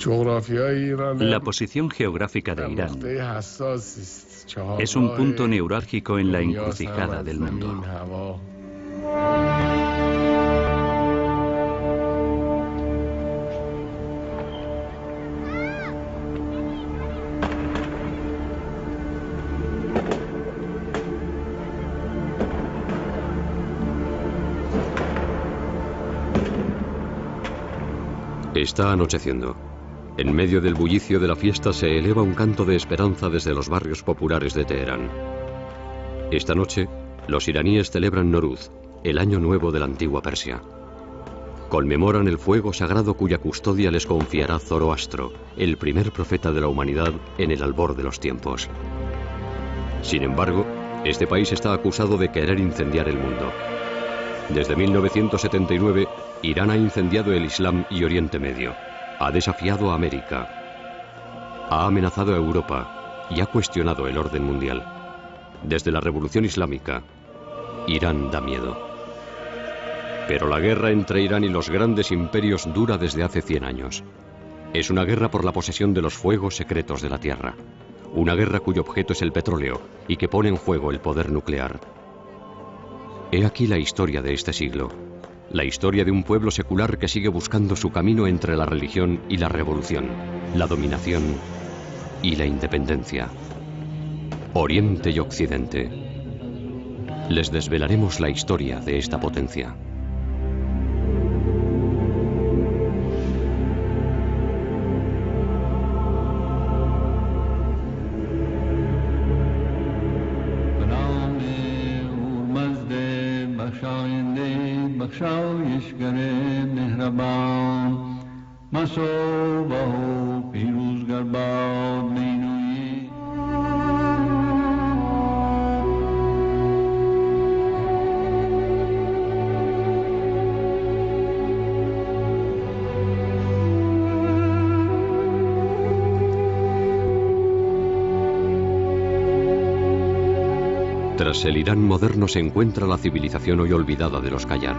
La posición geográfica de Irán es un punto neurálgico en la encrucijada del mundo. Está anocheciendo. En medio del bullicio de la fiesta se eleva un canto de esperanza desde los barrios populares de Teherán. Esta noche, los iraníes celebran Nowruz, el año nuevo de la antigua Persia. Conmemoran el fuego sagrado cuya custodia les confiará Zoroastro, el primer profeta de la humanidad en el albor de los tiempos. Sin embargo, este país está acusado de querer incendiar el mundo. Desde 1979, Irán ha incendiado el Islam y Oriente Medio, ha desafiado a América, ha amenazado a Europa y ha cuestionado el orden mundial. Desde la Revolución Islámica, Irán da miedo. Pero la guerra entre Irán y los grandes imperios dura desde hace 100 años. Es una guerra por la posesión de los fuegos secretos de la Tierra. Una guerra cuyo objeto es el petróleo y que pone en juego el poder nuclear. He aquí la historia de este siglo. La historia de un pueblo secular que sigue buscando su camino entre la religión y la revolución, la dominación y la independencia. Oriente y Occidente. Les desvelaremos la historia de esta potencia. Tras el Irán moderno se encuentra la civilización hoy olvidada de los Qajar.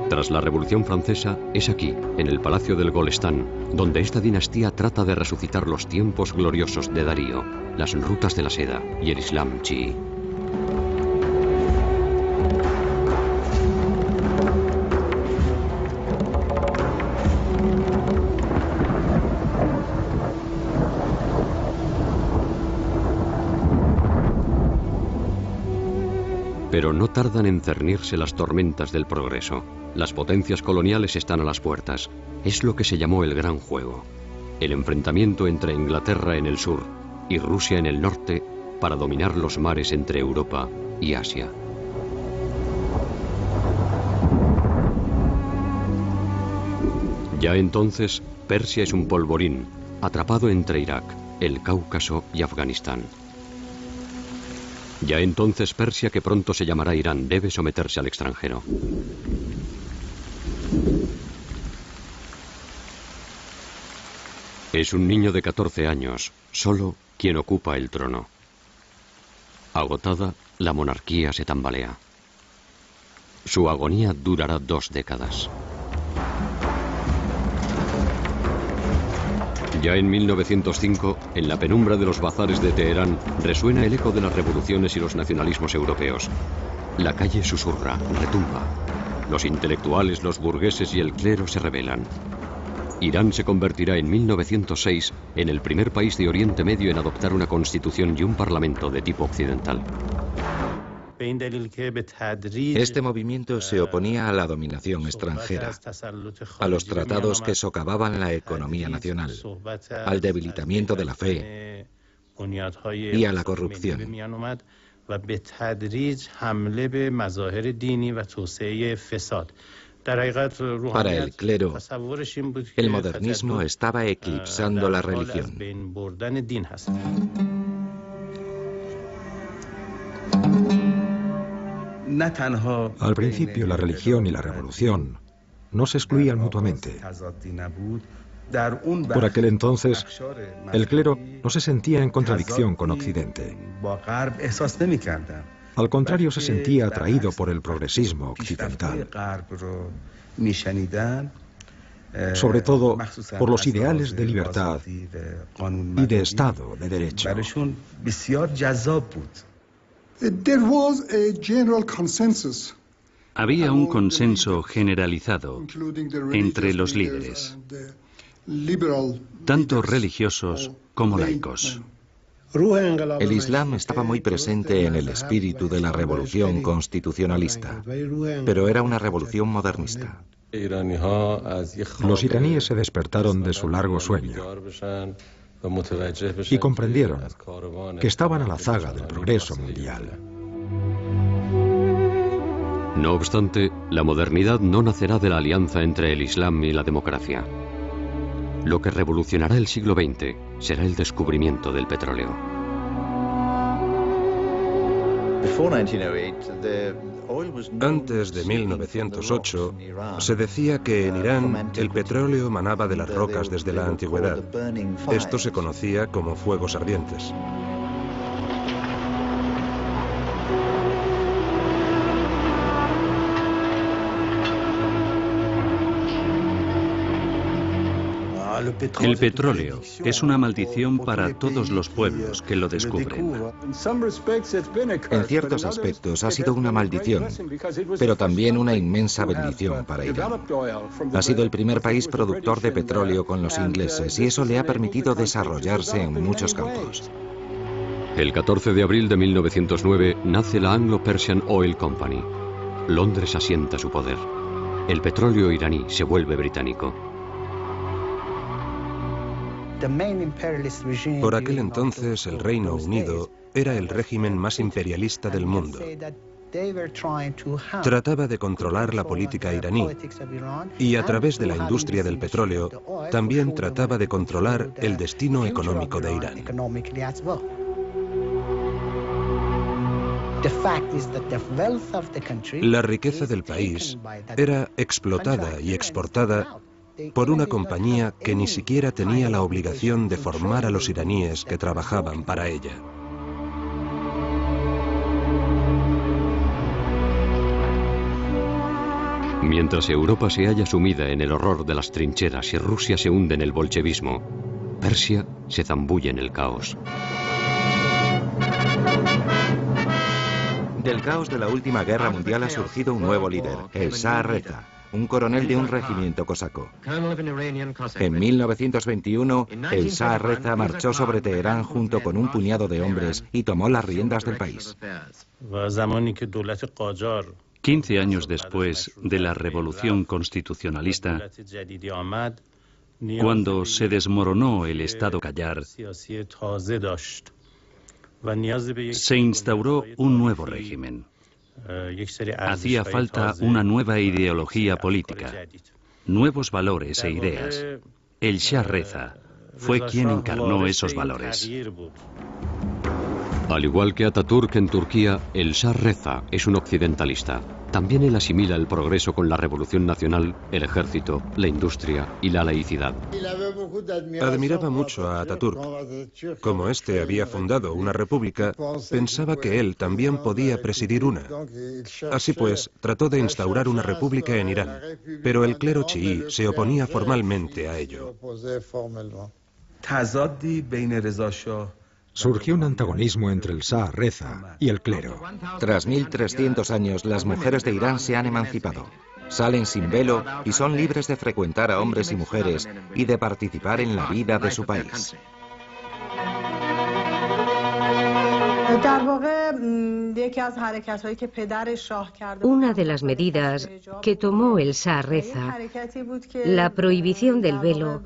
Tras la Revolución Francesa, es aquí, en el Palacio del Golestán, donde esta dinastía trata de resucitar los tiempos gloriosos de Darío, las rutas de la seda y el Islam chií. Pero no tardan en cernirse las tormentas del progreso. Las potencias coloniales están a las puertas. Es lo que se llamó el Gran Juego. El enfrentamiento entre Inglaterra en el sur y Rusia en el norte para dominar los mares entre Europa y Asia. Ya entonces, Persia es un polvorín, atrapado entre Irak, el Cáucaso y Afganistán. Ya entonces Persia, que pronto se llamará Irán, debe someterse al extranjero. Es un niño de 14 años, solo, quien ocupa el trono. Agotada, la monarquía se tambalea. Su agonía durará 2 décadas. Ya en 1905, en la penumbra de los bazares de Teherán, resuena el eco de las revoluciones y los nacionalismos europeos. La calle susurra, retumba. Los intelectuales, los burgueses y el clero se rebelan. Irán se convertirá en 1906 en el primer país de Oriente Medio en adoptar una constitución y un parlamento de tipo occidental. Este movimiento se oponía a la dominación extranjera, a los tratados que socavaban la economía nacional, al debilitamiento de la fe y a la corrupción. Para el clero, el modernismo estaba eclipsando la religión. Al principio, la religión y la revolución no se excluían mutuamente. Por aquel entonces, el clero no se sentía en contradicción con Occidente. Al contrario, se sentía atraído por el progresismo occidental. sobre todo por los ideales de libertad y de Estado de Derecho. Había un consenso generalizado entre los líderes, tanto religiosos como laicos. El Islam estaba muy presente en el espíritu de la revolución constitucionalista, pero era una revolución modernista. Los iraníes se despertaron de su largo sueño y comprendieron que estaban a la zaga del progreso mundial. No obstante, la modernidad no nacerá de la alianza entre el Islam y la democracia. Lo que revolucionará el siglo XX será el descubrimiento del petróleo. Antes de 1908, se decía que en Irán el petróleo manaba de las rocas desde la antigüedad. Esto se conocía como fuegos ardientes. El petróleo es una maldición para todos los pueblos que lo descubren. En ciertos aspectos ha sido una maldición, pero también una inmensa bendición para Irán. Ha sido el primer país productor de petróleo con los ingleses y eso le ha permitido desarrollarse en muchos campos. El 14 de abril de 1909 nace la Anglo-Persian Oil Company. Londres asienta su poder. El petróleo iraní se vuelve británico. Por aquel entonces, el Reino Unido era el régimen más imperialista del mundo. Trataba de controlar la política iraní y a través de la industria del petróleo también trataba de controlar el destino económico de Irán. La riqueza del país era explotada y exportada por una compañía que ni siquiera tenía la obligación de formar a los iraníes que trabajaban para ella. Mientras Europa se halla sumida en el horror de las trincheras y Rusia se hunde en el bolchevismo, Persia se zambulle en el caos. Del caos de la última guerra mundial ha surgido un nuevo líder, el Shah Reza, un coronel de un regimiento cosaco. En 1921, el Shah Reza marchó sobre Teherán junto con un puñado de hombres y tomó las riendas del país. 15 años después de la revolución constitucionalista, cuando se desmoronó el Estado Qajar, se instauró un nuevo régimen. Hacía falta una nueva ideología política, nuevos valores e ideas. El Shah Reza fue quien encarnó esos valores. Al igual que Atatürk en Turquía, el Shah Reza es un occidentalista. También él asimila el progreso con la revolución nacional, el ejército, la industria y la laicidad. Admiraba mucho a Atatürk. Como éste había fundado una república, pensaba que él también podía presidir una. Así pues, trató de instaurar una república en Irán, pero el clero chií se oponía formalmente a ello. Surgió un antagonismo entre el Shah Reza y el clero. Tras 1300 años, las mujeres de Irán se han emancipado. Salen sin velo y son libres de frecuentar a hombres y mujeres y de participar en la vida de su país. Una de las medidas que tomó el Shah Reza, la prohibición del velo,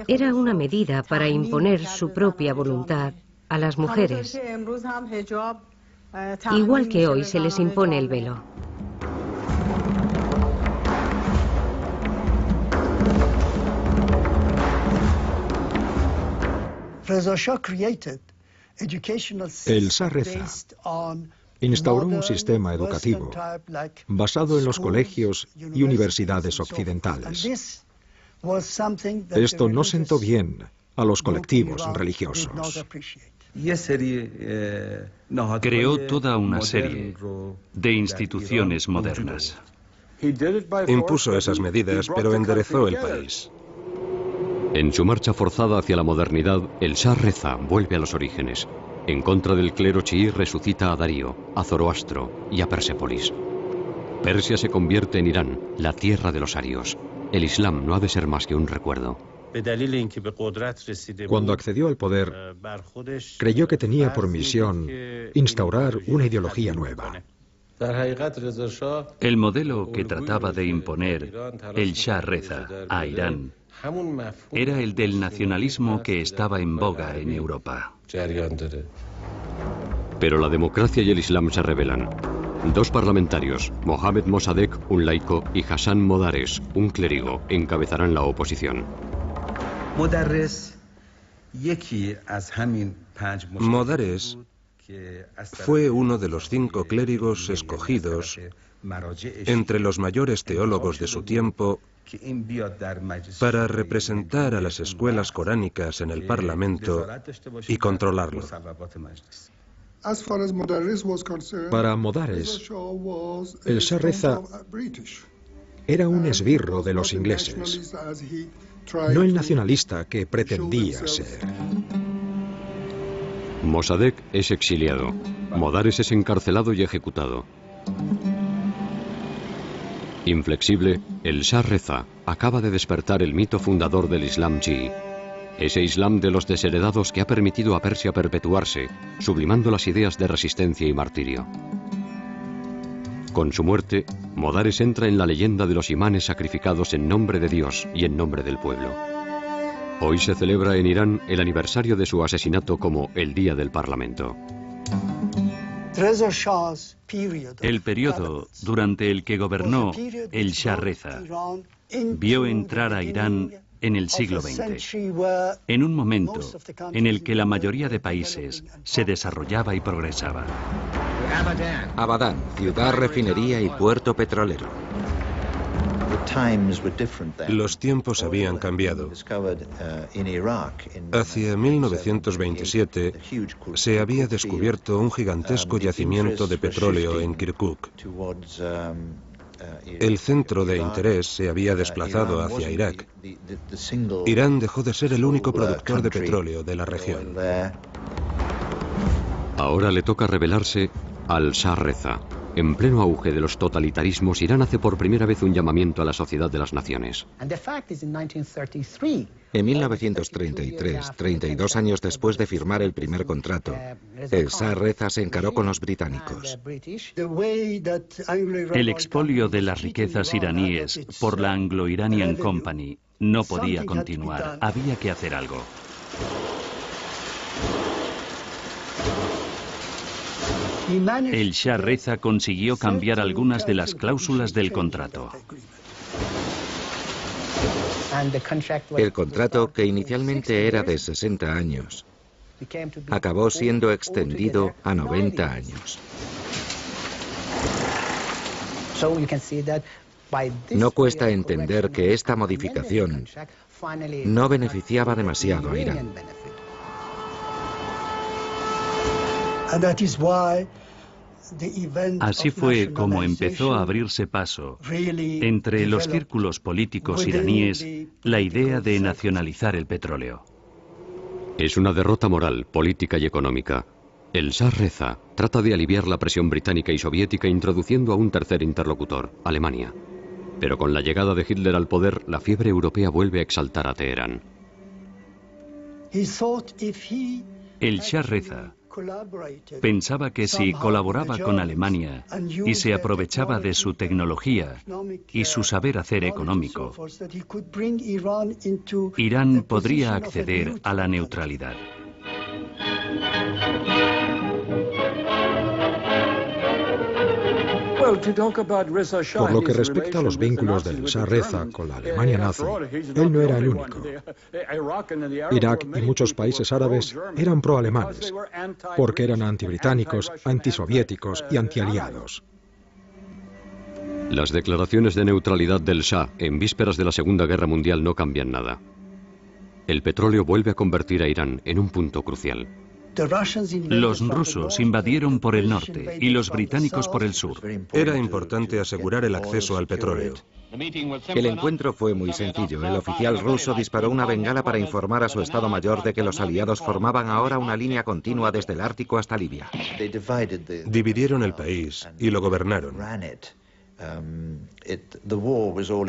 era una medida para imponer su propia voluntad a las mujeres, igual que hoy se les impone el velo. El Shah Reza instauró un sistema educativo basado en los colegios y universidades occidentales. Esto no sentó bien a los colectivos religiosos. Creó toda una serie de instituciones modernas. Impuso esas medidas, pero enderezó el país. En su marcha forzada hacia la modernidad, el Shah Reza vuelve a los orígenes. En contra del clero chií resucita a Darío, a Zoroastro y a Persépolis. Persia se convierte en Irán, la tierra de los arios. El Islam no ha de ser más que un recuerdo. Cuando accedió al poder, creyó que tenía por misión instaurar una ideología nueva. El modelo que trataba de imponer el Shah Reza a Irán era el del nacionalismo que estaba en boga en Europa. Pero la democracia y el Islam se rebelan. Dos parlamentarios, Mohammad Mossadegh, un laico, y Hassan Modares, un clérigo, encabezarán la oposición. Modares fue uno de los 5 clérigos escogidos entre los mayores teólogos de su tiempo para representar a las escuelas coránicas en el Parlamento y controlarlo. Para Modares, el Shah Reza era un esbirro de los ingleses, no el nacionalista que pretendía ser. Mossadegh es exiliado. Modares es encarcelado y ejecutado. Inflexible, el Shah Reza acaba de despertar el mito fundador del Islam chií. Ese Islam de los desheredados que ha permitido a Persia perpetuarse, sublimando las ideas de resistencia y martirio. Con su muerte, Modares entra en la leyenda de los imanes sacrificados en nombre de Dios y en nombre del pueblo. Hoy se celebra en Irán el aniversario de su asesinato como el Día del Parlamento. El periodo durante el que gobernó el Shah Reza vio entrar a Irán en el siglo XX, en un momento en el que la mayoría de países se desarrollaba y progresaba. Abadán, ciudad, refinería y puerto petrolero. Los tiempos habían cambiado. Hacia 1927 se había descubierto un gigantesco yacimiento de petróleo en Kirkuk. El centro de interés se había desplazado hacia Irak. Irán dejó de ser el único productor de petróleo de la región. Ahora le toca rebelarse al Shah Reza. En pleno auge de los totalitarismos, Irán hace por primera vez un llamamiento a la sociedad de las naciones. En 1933, 32 años después de firmar el primer contrato, el Shah Reza se encaró con los británicos. El expolio de las riquezas iraníes por la Anglo-Iranian Company no podía continuar. Había que hacer algo. El Shah Reza consiguió cambiar algunas de las cláusulas del contrato. El contrato, que inicialmente era de 60 años, acabó siendo extendido a 90 años. No cuesta entender que esta modificación no beneficiaba demasiado a Irán. Así fue como empezó a abrirse paso entre los círculos políticos iraníes la idea de nacionalizar el petróleo. Es una derrota moral, política y económica. El Shah Reza trata de aliviar la presión británica y soviética introduciendo a un tercer interlocutor, Alemania. Pero con la llegada de Hitler al poder, la fiebre europea vuelve a exaltar a Teherán. El Shah Reza pensaba que si colaboraba con Alemania y se aprovechaba de su tecnología y su saber hacer económico, Irán podría acceder a la neutralidad. Por lo que respecta a los vínculos del Shah Reza con la Alemania nazi, él no era el único. Irak y muchos países árabes eran pro-alemanes, porque eran antibritánicos, antisoviéticos y antialiados. Las declaraciones de neutralidad del Shah en vísperas de la Segunda Guerra Mundial no cambian nada. El petróleo vuelve a convertir a Irán en un punto crucial. Los rusos invadieron por el norte y los británicos por el sur. Era importante asegurar el acceso al petróleo. El encuentro fue muy sencillo. El oficial ruso disparó una bengala para informar a su Estado Mayor de que los aliados formaban ahora una línea continua desde el Ártico hasta Libia. Dividieron el país y lo gobernaron.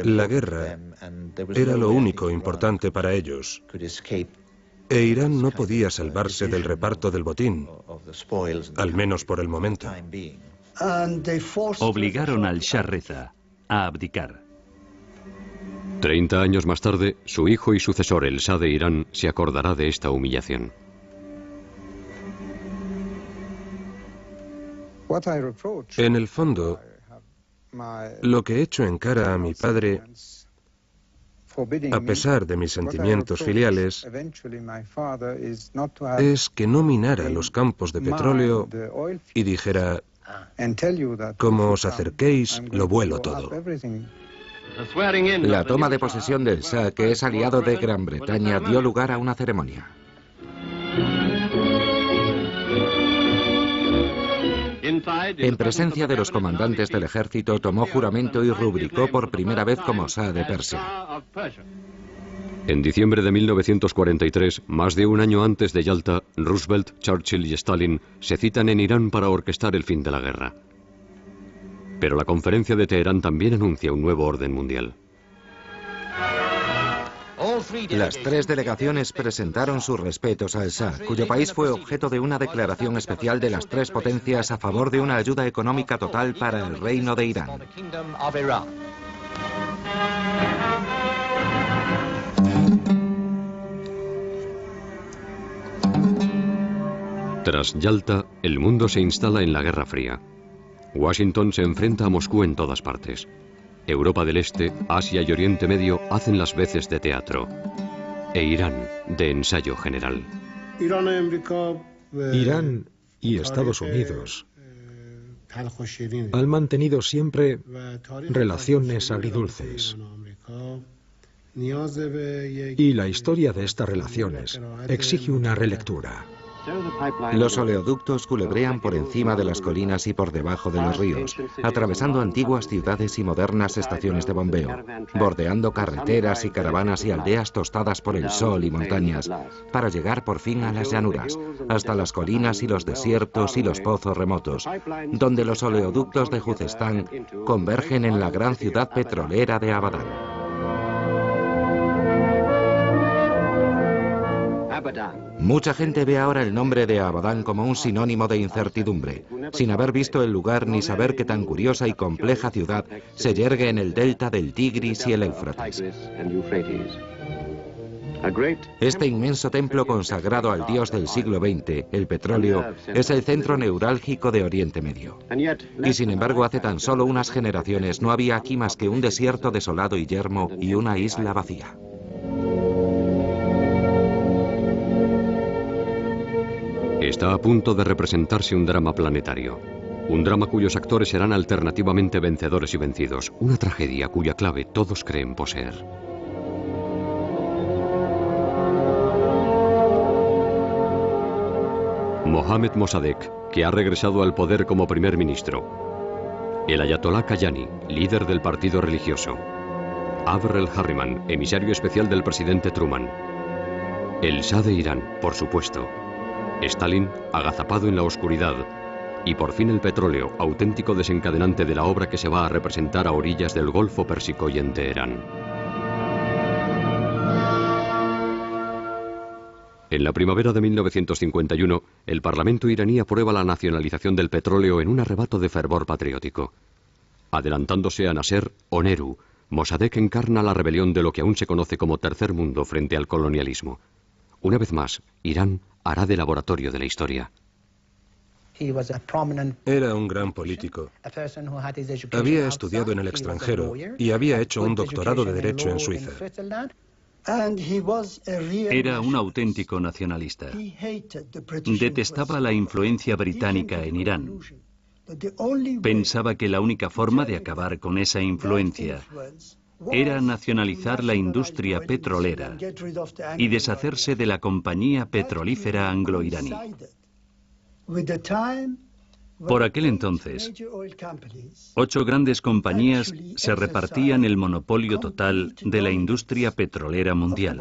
La guerra era lo único importante para ellos. E Irán no podía salvarse del reparto del botín, al menos por el momento. Obligaron al Shah Reza a abdicar. 30 años más tarde, su hijo y sucesor, el Shah de Irán, se acordará de esta humillación. En el fondo, lo que echo en cara a mi padre, a pesar de mis sentimientos filiales, es que no minara los campos de petróleo y dijera: como os acerquéis, lo vuelo todo. La toma de posesión del Shah, que es aliado de Gran Bretaña, dio lugar a una ceremonia. En presencia de los comandantes del ejército, tomó juramento y rubricó por primera vez como Shah de Persia. En diciembre de 1943, más de un año antes de Yalta, Roosevelt, Churchill y Stalin se citan en Irán para orquestar el fin de la guerra. Pero la conferencia de Teherán también anuncia un nuevo orden mundial. Las tres delegaciones presentaron sus respetos al Shah, cuyo país fue objeto de una declaración especial de las tres potencias a favor de una ayuda económica total para el reino de Irán. Tras Yalta, el mundo se instala en la Guerra Fría. Washington se enfrenta a Moscú en todas partes. Europa del Este, Asia y Oriente Medio hacen las veces de teatro. E Irán, de ensayo general. Irán y Estados Unidos han mantenido siempre relaciones agridulces. Y la historia de estas relaciones exige una relectura. Los oleoductos culebrean por encima de las colinas y por debajo de los ríos, atravesando antiguas ciudades y modernas estaciones de bombeo, bordeando carreteras y caravanas y aldeas tostadas por el sol y montañas, para llegar por fin a las llanuras, hasta las colinas y los desiertos y los pozos remotos, donde los oleoductos de Juzestán convergen en la gran ciudad petrolera de Abadán. Mucha gente ve ahora el nombre de Abadán como un sinónimo de incertidumbre, sin haber visto el lugar ni saber qué tan curiosa y compleja ciudad se yergue en el delta del Tigris y el Éufrates. Este inmenso templo consagrado al dios del siglo XX, el petróleo, es el centro neurálgico de Oriente Medio. Y sin embargo, hace tan solo unas generaciones no había aquí más que un desierto desolado y yermo y una isla vacía. Está a punto de representarse un drama planetario. Un drama cuyos actores serán alternativamente vencedores y vencidos. Una tragedia cuya clave todos creen poseer. Mohammad Mossadegh, que ha regresado al poder como primer ministro. El ayatolá Kayani, líder del partido religioso. Avril Harriman, emisario especial del presidente Truman. El Shah de Irán, por supuesto. Stalin, agazapado en la oscuridad, y por fin el petróleo, auténtico desencadenante de la obra que se va a representar a orillas del Golfo Pérsico y en Teherán. En la primavera de 1951, el Parlamento iraní aprueba la nacionalización del petróleo en un arrebato de fervor patriótico. Adelantándose a Nasser o Nehru, Mossadegh encarna la rebelión de lo que aún se conoce como Tercer Mundo frente al colonialismo. Una vez más, Irán hará de laboratorio de la historia. Era un gran político. Había estudiado en el extranjero y había hecho un doctorado de Derecho en Suiza. Era un auténtico nacionalista. Detestaba la influencia británica en Irán. Pensaba que la única forma de acabar con esa influencia era nacionalizar la industria petrolera y deshacerse de la compañía petrolífera anglo-iraní. Por aquel entonces, 8 grandes compañías se repartían el monopolio total de la industria petrolera mundial.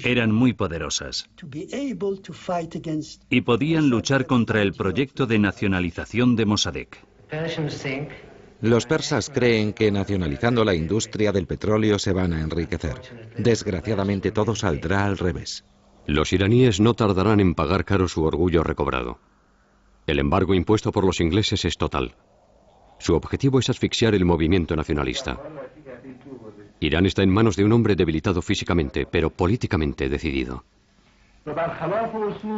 Eran muy poderosas y podían luchar contra el proyecto de nacionalización de Mossadegh. Los persas creen que nacionalizando la industria del petróleo se van a enriquecer. Desgraciadamente todo saldrá al revés. Los iraníes no tardarán en pagar caro su orgullo recobrado. El embargo impuesto por los ingleses es total. Su objetivo es asfixiar el movimiento nacionalista. Irán está en manos de un hombre debilitado físicamente, pero políticamente decidido.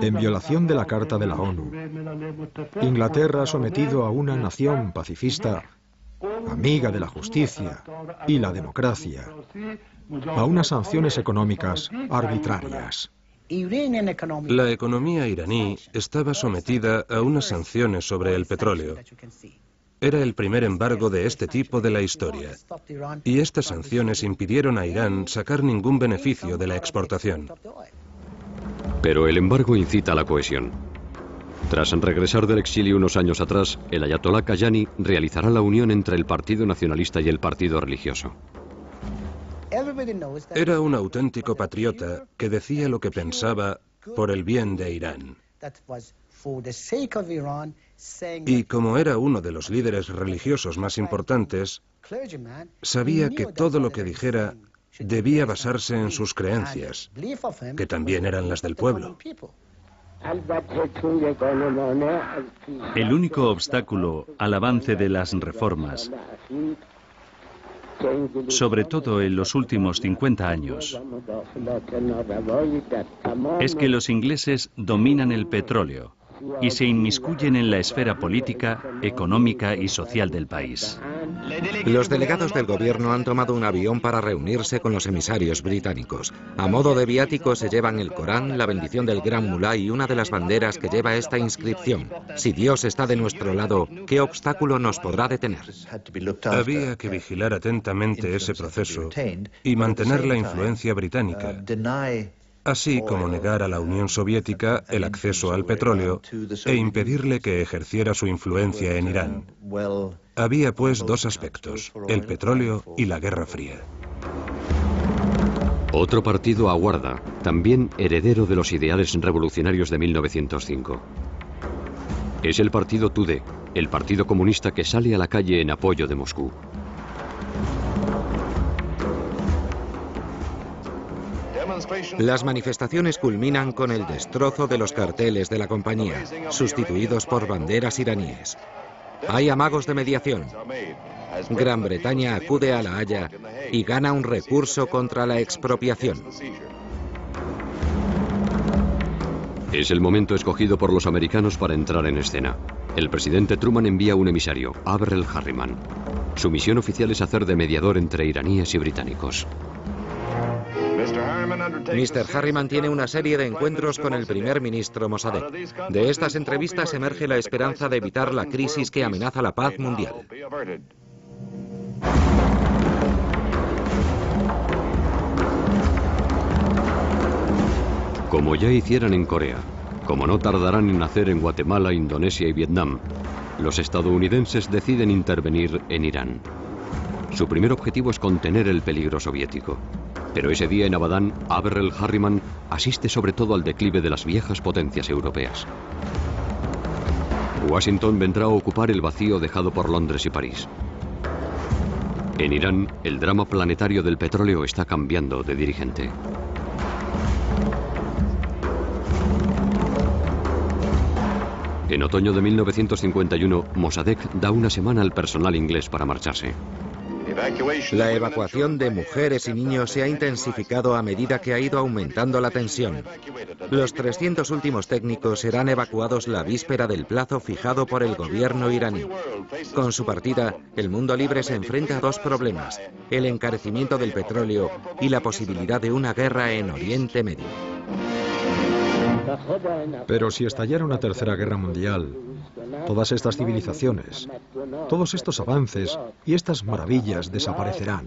En violación de la Carta de la ONU, Inglaterra ha sometido a una nación pacifista, amiga de la justicia y la democracia, a unas sanciones económicas arbitrarias. La economía iraní estaba sometida a unas sanciones sobre el petróleo. Era el primer embargo de este tipo de la historia, y estas sanciones impidieron a Irán sacar ningún beneficio de la exportación. Pero el embargo incita a la cohesión. Tras regresar del exilio unos años atrás, el ayatolá Kayani realizará la unión entre el Partido Nacionalista y el Partido Religioso. Era un auténtico patriota que decía lo que pensaba por el bien de Irán. Y como era uno de los líderes religiosos más importantes, sabía que todo lo que dijera debía basarse en sus creencias, que también eran las del pueblo. El único obstáculo al avance de las reformas, sobre todo en los últimos 50 años, es que los ingleses dominan el petróleo y se inmiscuyen en la esfera política, económica y social del país. Los delegados del gobierno han tomado un avión para reunirse con los emisarios británicos. A modo de viático se llevan el Corán, la bendición del Gran Mulá y una de las banderas que lleva esta inscripción: si Dios está de nuestro lado, ¿qué obstáculo nos podrá detener? Había que vigilar atentamente ese proceso y mantener la influencia británica, así como negar a la Unión Soviética el acceso al petróleo e impedirle que ejerciera su influencia en Irán. Había pues dos aspectos, el petróleo y la Guerra Fría. Otro partido aguarda, también heredero de los ideales revolucionarios de 1905. Es el partido Tudeh, el partido comunista que sale a la calle en apoyo de Moscú. Las manifestaciones culminan con el destrozo de los carteles de la compañía, sustituidos por banderas iraníes. Hay amagos de mediación. Gran Bretaña acude a La Haya y gana un recurso contra la expropiación. Es el momento escogido por los americanos para entrar en escena. El presidente Truman envía un emisario, Averell Harriman. Su misión oficial es hacer de mediador entre iraníes y británicos. Mr. Harriman tiene una serie de encuentros con el primer ministro Mossadegh. De estas entrevistas emerge la esperanza de evitar la crisis que amenaza la paz mundial. Como ya hicieran en Corea, como no tardarán en hacer en Guatemala, Indonesia y Vietnam, los estadounidenses deciden intervenir en Irán. Su primer objetivo es contener el peligro soviético. Pero ese día en Abadán, Averell Harriman asiste sobre todo al declive de las viejas potencias europeas. Washington vendrá a ocupar el vacío dejado por Londres y París. En Irán, el drama planetario del petróleo está cambiando de dirigente. En otoño de 1951, Mossadegh da una semana al personal inglés para marcharse. La evacuación de mujeres y niños se ha intensificado a medida que ha ido aumentando la tensión. Los 300 últimos técnicos serán evacuados la víspera del plazo fijado por el gobierno iraní. Con su partida, el mundo libre se enfrenta a dos problemas: el encarecimiento del petróleo y la posibilidad de una guerra en Oriente Medio. Pero si estallara una tercera guerra mundial, todas estas civilizaciones, todos estos avances y estas maravillas desaparecerán,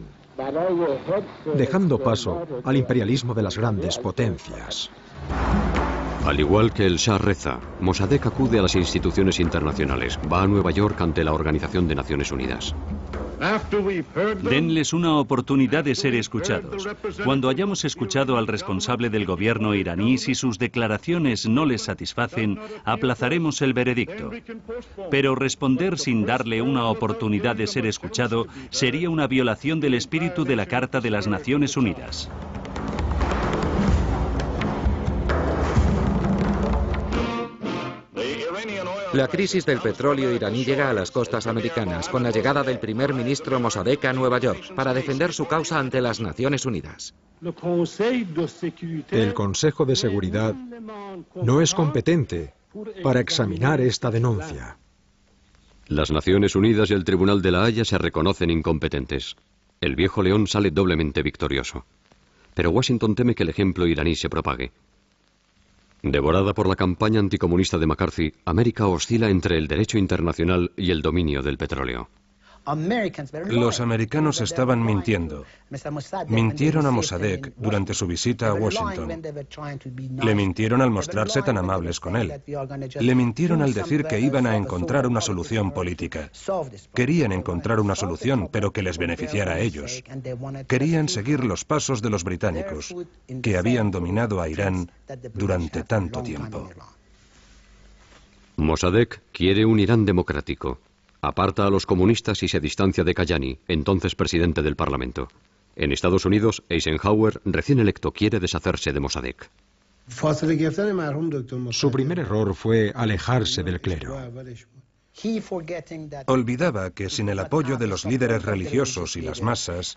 dejando paso al imperialismo de las grandes potencias. Al igual que el Shah Reza, Mossadegh acude a las instituciones internacionales. Va a Nueva York ante la Organización de Naciones Unidas. Denles una oportunidad de ser escuchados. Cuando hayamos escuchado al responsable del gobierno iraní, si sus declaraciones no les satisfacen, aplazaremos el veredicto. Pero responder sin darle una oportunidad de ser escuchado sería una violación del espíritu de la Carta de las Naciones Unidas. La crisis del petróleo iraní llega a las costas americanas con la llegada del primer ministro Mossadegh a Nueva York para defender su causa ante las Naciones Unidas. El Consejo de Seguridad no es competente para examinar esta denuncia. Las Naciones Unidas y el Tribunal de la Haya se reconocen incompetentes. El viejo león sale doblemente victorioso. Pero Washington teme que el ejemplo iraní se propague. Devorada por la campaña anticomunista de McCarthy, América oscila entre el derecho internacional y el dominio del petróleo. Los americanos estaban mintiendo. Mintieron a Mossadegh durante su visita a Washington. Le mintieron al mostrarse tan amables con él. Le mintieron al decir que iban a encontrar una solución política. Querían encontrar una solución, pero que les beneficiara a ellos. Querían seguir los pasos de los británicos, que habían dominado a Irán durante tanto tiempo. Mossadegh quiere un Irán democrático. Aparta a los comunistas y se distancia de Kayani, entonces presidente del Parlamento. En Estados Unidos, Eisenhower, recién electo, quiere deshacerse de Mossadegh. Su primer error fue alejarse del clero. Olvidaba que sin el apoyo de los líderes religiosos y las masas,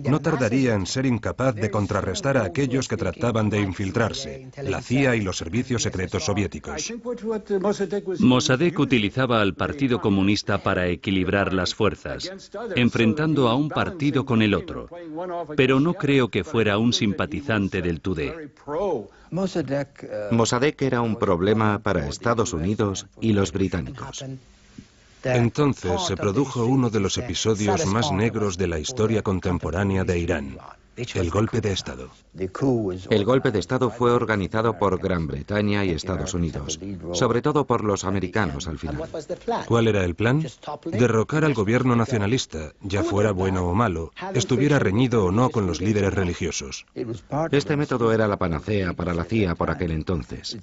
no tardaría en ser incapaz de contrarrestar a aquellos que trataban de infiltrarse, la CIA y los servicios secretos soviéticos. Mossadegh utilizaba al Partido Comunista para equilibrar las fuerzas, enfrentando a un partido con el otro. Pero no creo que fuera un simpatizante del Tudeh. Mossadegh era un problema para Estados Unidos y los británicos. Entonces se produjo uno de los episodios más negros de la historia contemporánea de Irán, el golpe de Estado. El golpe de Estado fue organizado por Gran Bretaña y Estados Unidos, sobre todo por los americanos al final. ¿Cuál era el plan? Derrocar al gobierno nacionalista, ya fuera bueno o malo, estuviera reñido o no con los líderes religiosos. Este método era la panacea para la CIA por aquel entonces.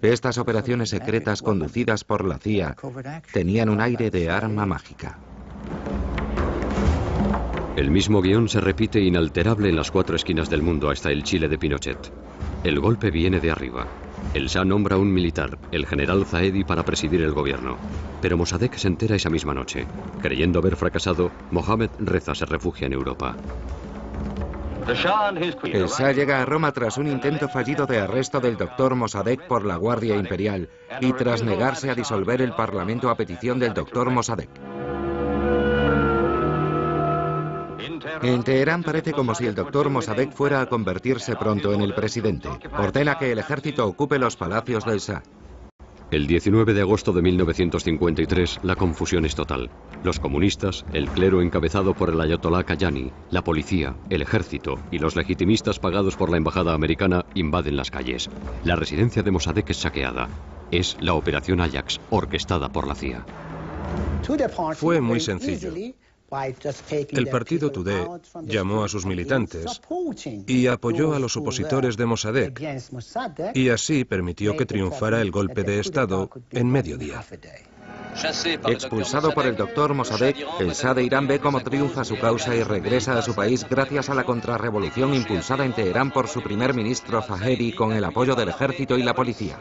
Estas operaciones secretas conducidas por la CIA tenían un aire de arma mágica. El mismo guión se repite inalterable en las 4 esquinas del mundo hasta el Chile de Pinochet. El golpe viene de arriba. El Shah nombra a un militar, el general Zaedi, para presidir el gobierno. Pero Mossadegh se entera esa misma noche. Creyendo haber fracasado, Mohammad Reza se refugia en Europa. El Shah llega a Roma tras un intento fallido de arresto del doctor Mossadegh por la Guardia Imperial y tras negarse a disolver el Parlamento a petición del doctor Mossadegh. En Teherán parece como si el doctor Mossadegh fuera a convertirse pronto en el presidente. Ordena que el ejército ocupe los palacios del Shah. El 19 de agosto de 1953, la confusión es total. Los comunistas, el clero encabezado por el ayatolá Kayani, la policía, el ejército y los legitimistas pagados por la embajada americana invaden las calles. La residencia de Mossadegh es saqueada. Es la Operación Ajax, orquestada por la CIA. Fue muy sencillo. El partido Tudeh llamó a sus militantes y apoyó a los opositores de Mossadegh, y así permitió que triunfara el golpe de Estado en mediodía. Expulsado por el doctor Mossadegh, el Shah de Irán ve cómo triunfa su causa y regresa a su país gracias a la contrarrevolución impulsada en Teherán por su primer ministro Zahedi con el apoyo del ejército y la policía.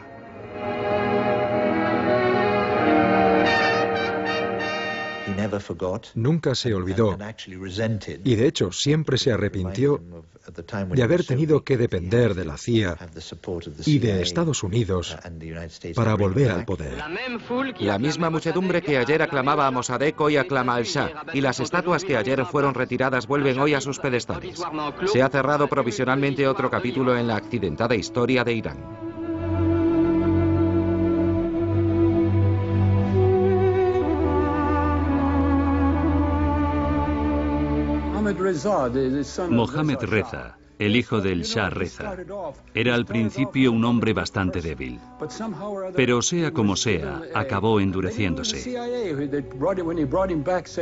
Nunca se olvidó y de hecho siempre se arrepintió de haber tenido que depender de la CIA y de Estados Unidos para volver al poder. La misma muchedumbre que ayer aclamaba a Mossadegh hoy aclama al Shah, y las estatuas que ayer fueron retiradas vuelven hoy a sus pedestales. Se ha cerrado provisionalmente otro capítulo en la accidentada historia de Irán. Mohammad Reza, el hijo del Shah Reza. Era al principio un hombre bastante débil, pero sea como sea, acabó endureciéndose.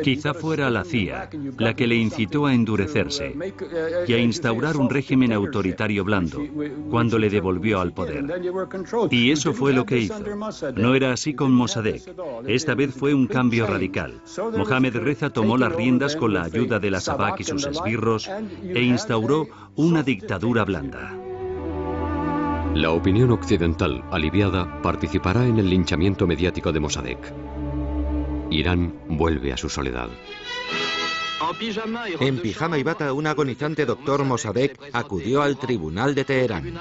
Quizá fuera la CIA la que le incitó a endurecerse y a instaurar un régimen autoritario blando cuando le devolvió al poder. Y eso fue lo que hizo. No era así con Mossadegh. Esta vez fue un cambio radical. Mohammad Reza tomó las riendas con la ayuda de la SAVAK y sus esbirros e instauró una dictadura blanda. La opinión occidental, aliviada, participará en el linchamiento mediático de Mossadegh. Irán vuelve a su soledad. En pijama y bata, un agonizante doctor Mossadegh acudió al tribunal de Teherán.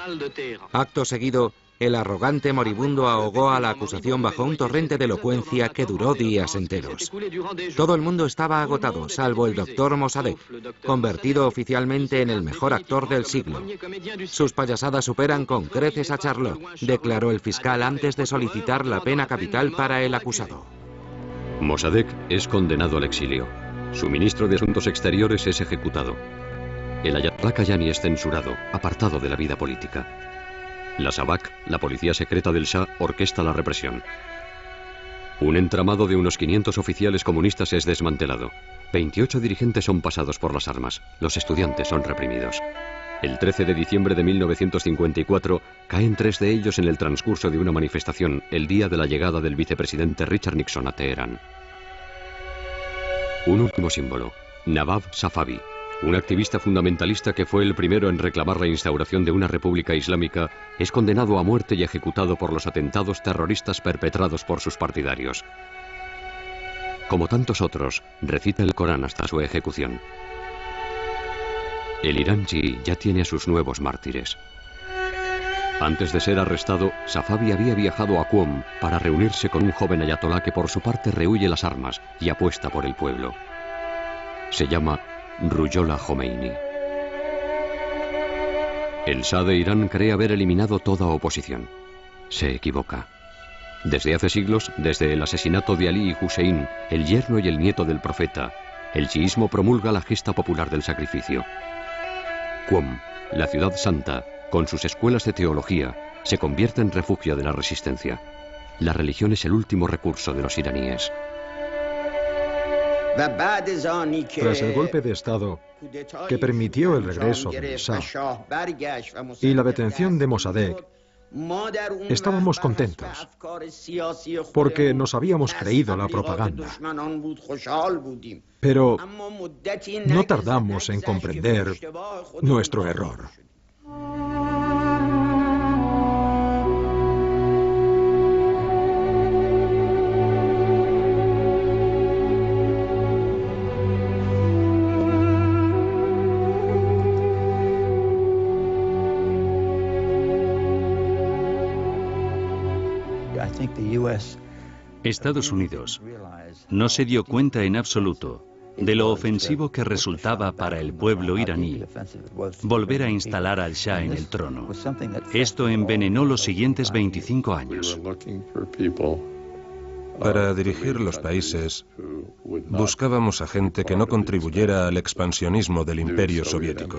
Acto seguido, el arrogante moribundo ahogó a la acusación bajo un torrente de elocuencia que duró días enteros. Todo el mundo estaba agotado, salvo el doctor Mossadegh, convertido oficialmente en el mejor actor del siglo. Sus payasadas superan con creces a Charlotte, declaró el fiscal antes de solicitar la pena capital para el acusado. Mossadegh es condenado al exilio. Su ministro de Asuntos Exteriores es ejecutado. El Ayatollah Kayani es censurado, apartado de la vida política. La SAVAK, la policía secreta del Shah, orquesta la represión. Un entramado de unos 500 oficiales comunistas es desmantelado. 28 dirigentes son pasados por las armas. Los estudiantes son reprimidos. El 13 de diciembre de 1954 caen 3 de ellos en el transcurso de una manifestación el día de la llegada del vicepresidente Richard Nixon a Teherán. Un último símbolo, Nabab Safavi, un activista fundamentalista que fue el primero en reclamar la instauración de una república islámica, es condenado a muerte y ejecutado por los atentados terroristas perpetrados por sus partidarios. Como tantos otros, recita el Corán hasta su ejecución. El Irán chií ya tiene a sus nuevos mártires. Antes de ser arrestado, Safavi había viajado a Qom para reunirse con un joven ayatolá que por su parte rehúye las armas y apuesta por el pueblo. Se llama Ruhollah Khomeini. El Shah de Irán cree haber eliminado toda oposición. Se equivoca. Desde hace siglos, desde el asesinato de Ali y Hussein, el yerno y el nieto del profeta, el chiismo promulga la gesta popular del sacrificio. Qom, la ciudad santa, con sus escuelas de teología, se convierte en refugio de la resistencia. La religión es el último recurso de los iraníes. Tras el golpe de Estado que permitió el regreso del Shah y la detención de Mossadegh, estábamos contentos porque nos habíamos creído la propaganda. Pero no tardamos en comprender nuestro error. Estados Unidos no se dio cuenta en absoluto de lo ofensivo que resultaba para el pueblo iraní volver a instalar al Shah en el trono. Esto envenenó los siguientes 25 años. Para dirigir los países, buscábamos a gente que no contribuyera al expansionismo del imperio soviético.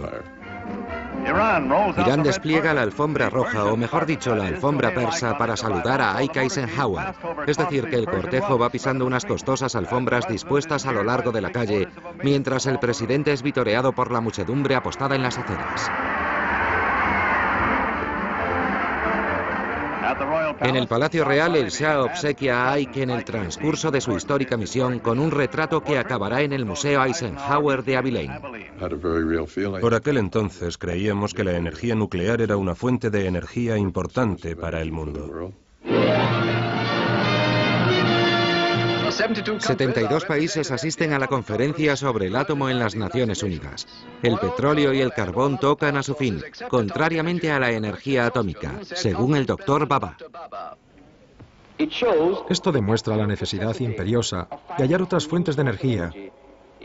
Irán despliega la alfombra roja, o mejor dicho, la alfombra persa, para saludar a Ike Eisenhower. Es decir, que el cortejo va pisando unas costosas alfombras dispuestas a lo largo de la calle, mientras el presidente es vitoreado por la muchedumbre apostada en las aceras. En el Palacio Real, el Shah obsequia a Ike en el transcurso de su histórica misión con un retrato que acabará en el Museo Eisenhower de Abilene. Por aquel entonces creíamos que la energía nuclear era una fuente de energía importante para el mundo. 72 países asisten a la conferencia sobre el átomo en las Naciones Unidas. El petróleo y el carbón tocan a su fin, contrariamente a la energía atómica, según el doctor Baba. Esto demuestra la necesidad imperiosa de hallar otras fuentes de energía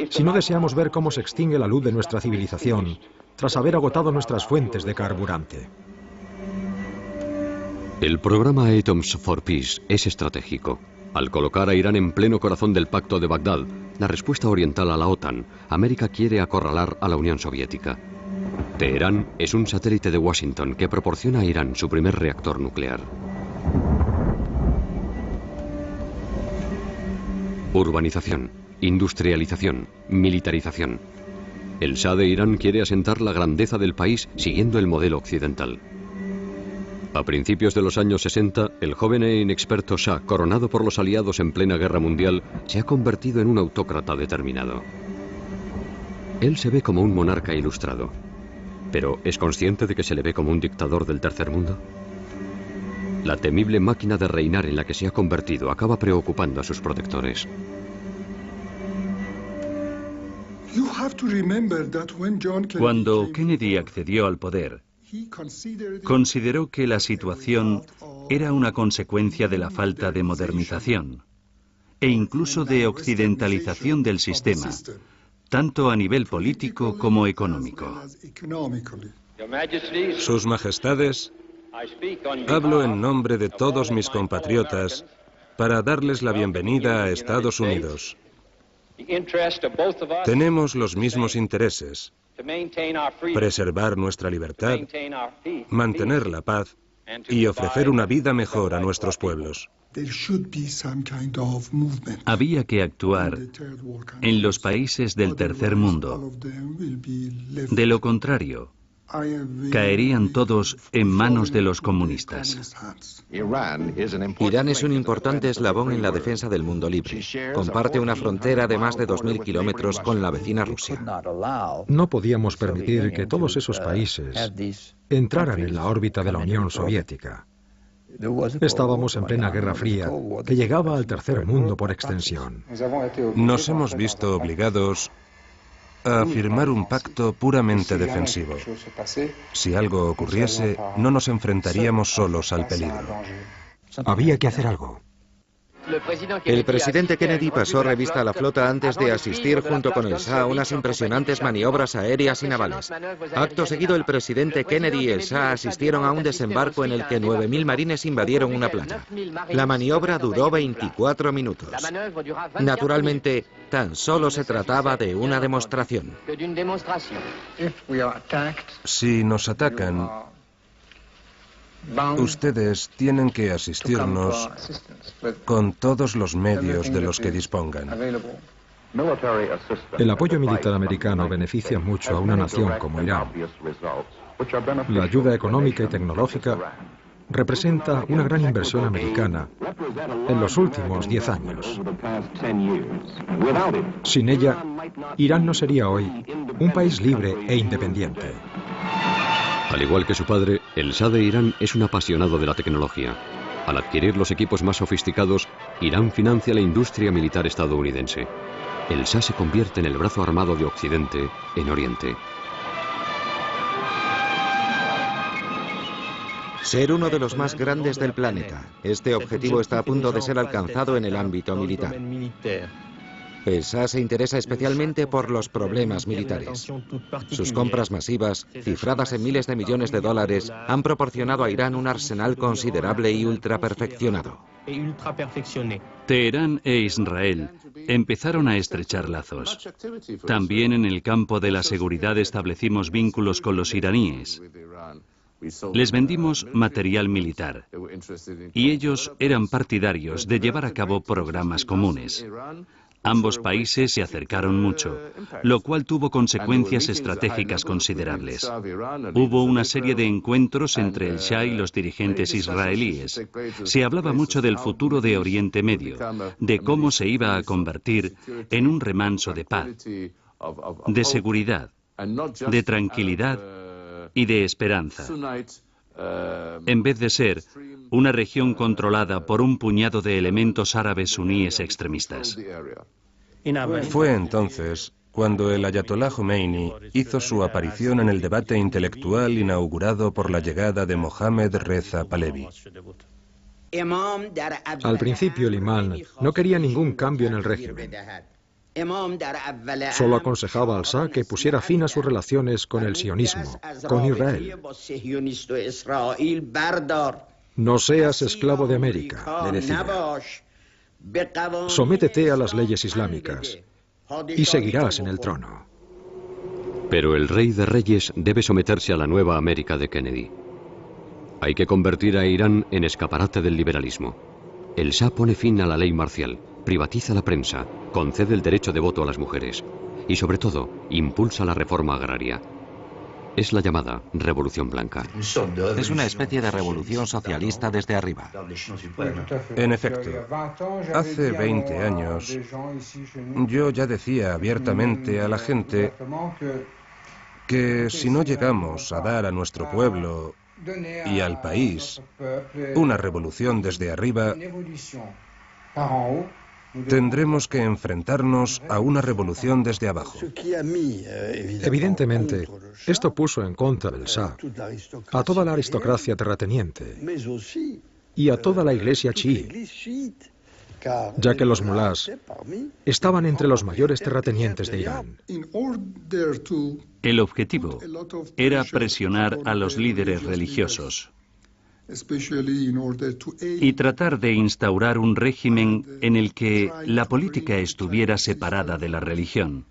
si no deseamos ver cómo se extingue la luz de nuestra civilización tras haber agotado nuestras fuentes de carburante. El programa Atoms for Peace es estratégico. Al colocar a Irán en pleno corazón del Pacto de Bagdad, la respuesta oriental a la OTAN, América quiere acorralar a la Unión Soviética. Teherán es un satélite de Washington que proporciona a Irán su primer reactor nuclear. Urbanización, industrialización, militarización. El Shah de Irán quiere asentar la grandeza del país siguiendo el modelo occidental. A principios de los años 60, el joven e inexperto Shah, coronado por los aliados en plena guerra mundial, se ha convertido en un autócrata determinado. Él se ve como un monarca ilustrado, pero ¿es consciente de que se le ve como un dictador del tercer mundo? La temible máquina de reinar en la que se ha convertido acaba preocupando a sus protectores. Cuando Kennedy accedió al poder, consideró que la situación era una consecuencia de la falta de modernización e incluso de occidentalización del sistema, tanto a nivel político como económico. Sus Majestades, hablo en nombre de todos mis compatriotas para darles la bienvenida a Estados Unidos. Tenemos los mismos intereses: preservar nuestra libertad, mantener la paz y ofrecer una vida mejor a nuestros pueblos. Había que actuar en los países del tercer mundo. De lo contrario, caerían todos en manos de los comunistas. Irán es un importante eslabón en la defensa del mundo libre. Comparte una frontera de más de 2000 kilómetros con la vecina Rusia. No podíamos permitir que todos esos países entraran en la órbita de la Unión Soviética. Estábamos en plena Guerra Fría, que llegaba al tercer mundo por extensión. Nos hemos visto obligados a firmar un pacto puramente defensivo. Si algo ocurriese, no nos enfrentaríamos solos al peligro. Había que hacer algo. El presidente Kennedy pasó revista a la flota antes de asistir junto con el Shah a unas impresionantes maniobras aéreas y navales. Acto seguido, el presidente Kennedy y el Shah asistieron a un desembarco en el que 9000 marines invadieron una playa. La maniobra duró 24 minutos. Naturalmente, tan solo se trataba de una demostración. Si nos atacan, ustedes tienen que asistirnos con todos los medios de los que dispongan. El apoyo militar americano beneficia mucho a una nación como Irán. La ayuda económica y tecnológica representa una gran inversión americana en los últimos 10 años. Sin ella, Irán no sería hoy un país libre e independiente. Al igual que su padre, el Shah de Irán es un apasionado de la tecnología. Al adquirir los equipos más sofisticados, Irán financia la industria militar estadounidense. El Shah se convierte en el brazo armado de Occidente en Oriente. Ser uno de los más grandes del planeta. Este objetivo está a punto de ser alcanzado en el ámbito militar. El Shah se interesa especialmente por los problemas militares. Sus compras masivas, cifradas en miles de millones de dólares, han proporcionado a Irán un arsenal considerable y ultraperfeccionado. Teherán e Israel empezaron a estrechar lazos. También en el campo de la seguridad establecimos vínculos con los iraníes. Les vendimos material militar y ellos eran partidarios de llevar a cabo programas comunes. Ambos países se acercaron mucho, lo cual tuvo consecuencias estratégicas considerables. Hubo una serie de encuentros entre el Shah y los dirigentes israelíes. Se hablaba mucho del futuro de Oriente Medio, de cómo se iba a convertir en un remanso de paz, de seguridad, de tranquilidad y de esperanza, en vez de ser una región controlada por un puñado de elementos árabes suníes extremistas. Fue entonces cuando el ayatolá Jomeini hizo su aparición en el debate intelectual inaugurado por la llegada de Mohammad Reza Pahlavi. Al principio el imán no quería ningún cambio en el régimen. Solo aconsejaba al Shah que pusiera fin a sus relaciones con el sionismo, con Israel. No seas esclavo de América, le decía. Sométete a las leyes islámicas y seguirás en el trono. Pero el rey de reyes debe someterse a la nueva América de Kennedy. Hay que convertir a Irán en escaparate del liberalismo. El Shah pone fin a la ley marcial, privatiza la prensa, concede el derecho de voto a las mujeres y, sobre todo, impulsa la reforma agraria. Es la llamada Revolución Blanca. Es una especie de revolución socialista desde arriba. En efecto, hace 20 años yo ya decía abiertamente a la gente que si no llegamos a dar a nuestro pueblo y al país una revolución desde arriba, tendremos que enfrentarnos a una revolución desde abajo. Evidentemente, esto puso en contra del Shah a toda la aristocracia terrateniente y a toda la iglesia chií, ya que los mulás estaban entre los mayores terratenientes de Irán. El objetivo era presionar a los líderes religiosos y tratar de instaurar un régimen en el que la política estuviera separada de la religión.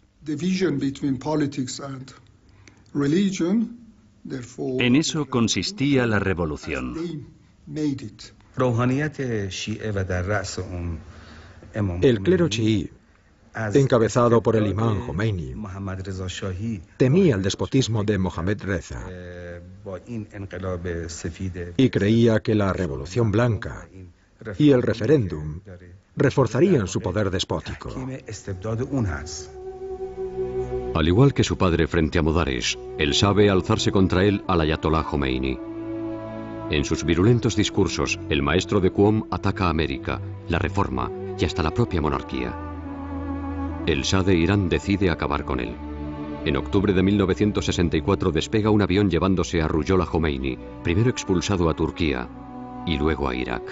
En eso consistía la revolución. El clero chií, encabezado por el imán Jomeini, temía el despotismo de Mohammad Reza y creía que la Revolución Blanca y el referéndum reforzarían su poder despótico. Al igual que su padre frente a Modares, el Shah ve alzarse contra él al ayatolá Jomeini. En sus virulentos discursos, el maestro de Qom ataca a América, la reforma y hasta la propia monarquía. El Shah de Irán decide acabar con él. En octubre de 1964 despega un avión llevándose a Ruhollah Jomeini, primero expulsado a Turquía y luego a Irak.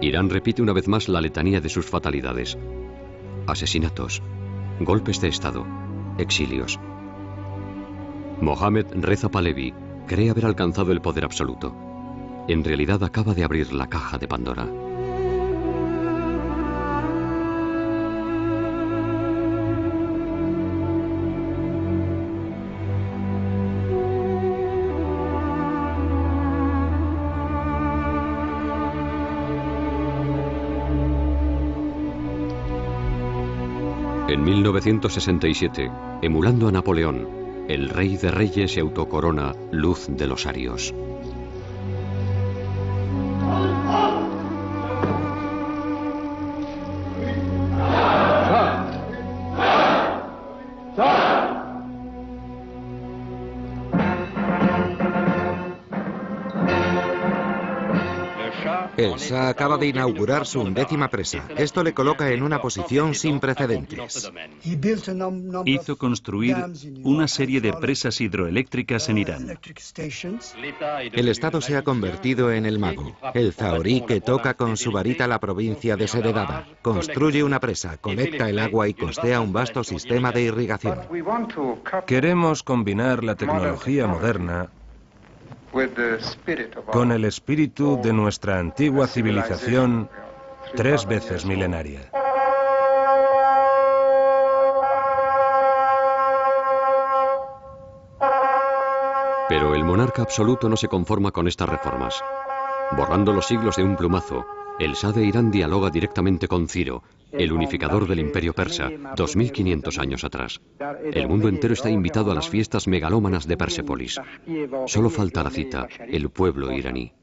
Irán repite una vez más la letanía de sus fatalidades: asesinatos, golpes de Estado, exilios. Mohammad Reza Pahlavi cree haber alcanzado el poder absoluto. En realidad acaba de abrir la caja de Pandora. En 1967, emulando a Napoleón, el rey de reyes se autocorona Luz de los Arios. El Shah acaba de inaugurar su 11ª presa. Esto le coloca en una posición sin precedentes. Hizo construir una serie de presas hidroeléctricas en Irán. El Estado se ha convertido en el mago, el zahorí que toca con su varita la provincia desheredada. Construye una presa, colecta el agua y costea un vasto sistema de irrigación. Queremos combinar la tecnología moderna con el espíritu de nuestra antigua civilización 3 veces milenaria. Pero el monarca absoluto no se conforma con estas reformas. Borrando los siglos de un plumazo, el Shah de Irán dialoga directamente con Ciro, el unificador del imperio persa, 2500 años atrás. El mundo entero está invitado a las fiestas megalómanas de Persépolis. Solo falta la cita, el pueblo iraní.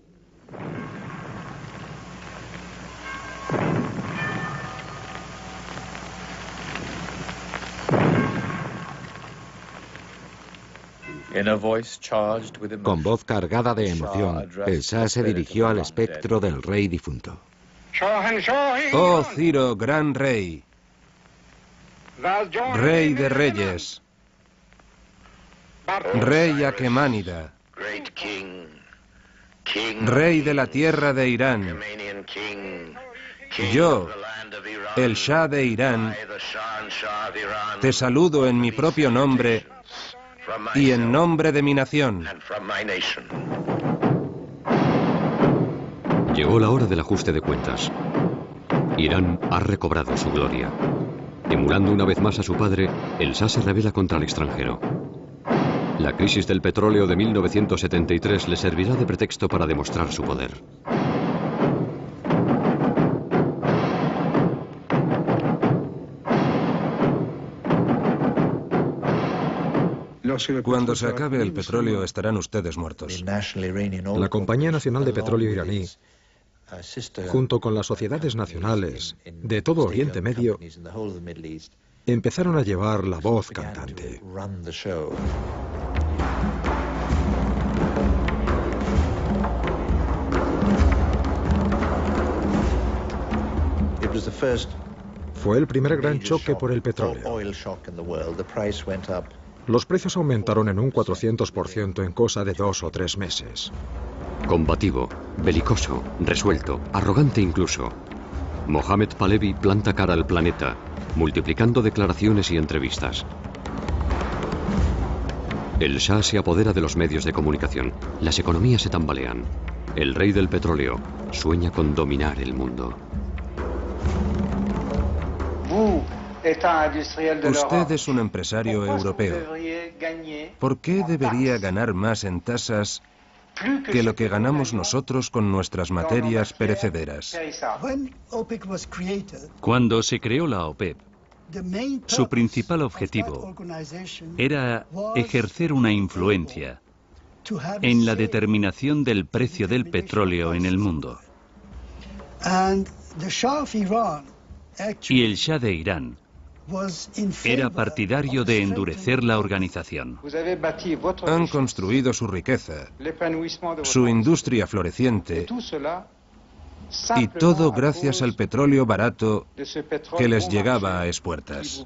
Con voz cargada de emoción, el Shah se dirigió al espectro del rey difunto. Oh Ciro, gran rey, rey de reyes, rey Aquemánida, rey de la tierra de Irán, yo, el Shah de Irán, te saludo en mi propio nombre y en nombre de mi nación. Llegó la hora del ajuste de cuentas. Irán ha recobrado su gloria. Emulando una vez más a su padre, el Shah se rebela contra el extranjero. La crisis del petróleo de 1973 le servirá de pretexto para demostrar su poder. Cuando se acabe el petróleo estarán ustedes muertos. La Compañía Nacional de Petróleo iraní, junto con las sociedades nacionales de todo Oriente Medio, empezaron a llevar la voz cantante. Fue el primer gran choque por el petróleo. Los precios aumentaron en un 400% en cosa de 2 o 3 meses. Combativo, belicoso, resuelto, arrogante incluso, Mohammad Pahlavi planta cara al planeta, multiplicando declaraciones y entrevistas. El Shah se apodera de los medios de comunicación. Las economías se tambalean. El rey del petróleo sueña con dominar el mundo. Usted es un empresario europeo. ¿Por qué debería ganar más en tasas que lo que ganamos nosotros con nuestras materias perecederas? Cuando se creó la OPEP, su principal objetivo era ejercer una influencia en la determinación del precio del petróleo en el mundo. Y el Shah de Irán era partidario de endurecer la organización. Han construido su riqueza, su industria floreciente, y todo gracias al petróleo barato que les llegaba a espuertas.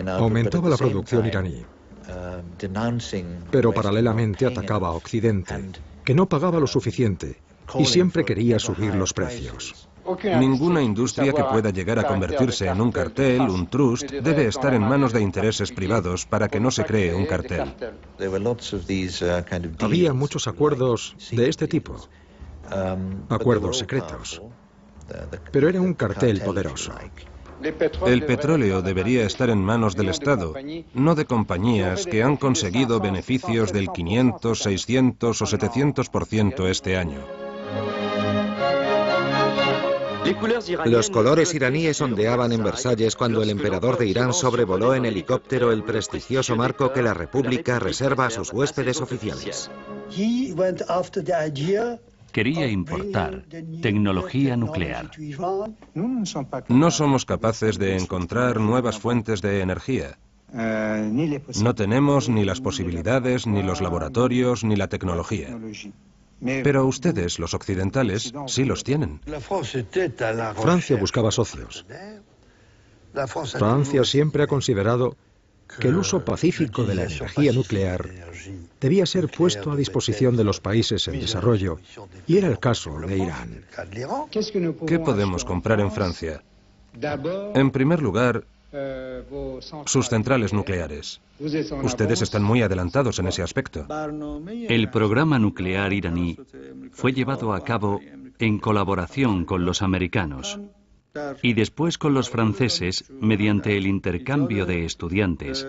Aumentaba la producción iraní, pero paralelamente atacaba a Occidente, que no pagaba lo suficiente y siempre quería subir los precios. Ninguna industria que pueda llegar a convertirse en un cartel, un trust, debe estar en manos de intereses privados para que no se cree un cartel. Había muchos acuerdos de este tipo, acuerdos secretos, pero era un cartel poderoso. El petróleo debería estar en manos del Estado, no de compañías que han conseguido beneficios del 500, 600 o 700% este año. Los colores iraníes ondeaban en Versalles cuando el emperador de Irán sobrevoló en helicóptero el prestigioso marco que la República reserva a sus huéspedes oficiales. Quería importar tecnología nuclear. No somos capaces de encontrar nuevas fuentes de energía. No tenemos ni las posibilidades, ni los laboratorios, ni la tecnología. Pero ustedes, los occidentales, sí los tienen. Francia buscaba socios. Francia siempre ha considerado que el uso pacífico de la energía nuclear debía ser puesto a disposición de los países en desarrollo, y era el caso de Irán. ¿Qué podemos comprar en Francia? En primer lugar, sus centrales nucleares. Ustedes están muy adelantados en ese aspecto. El programa nuclear iraní fue llevado a cabo en colaboración con los americanos y después con los franceses mediante el intercambio de estudiantes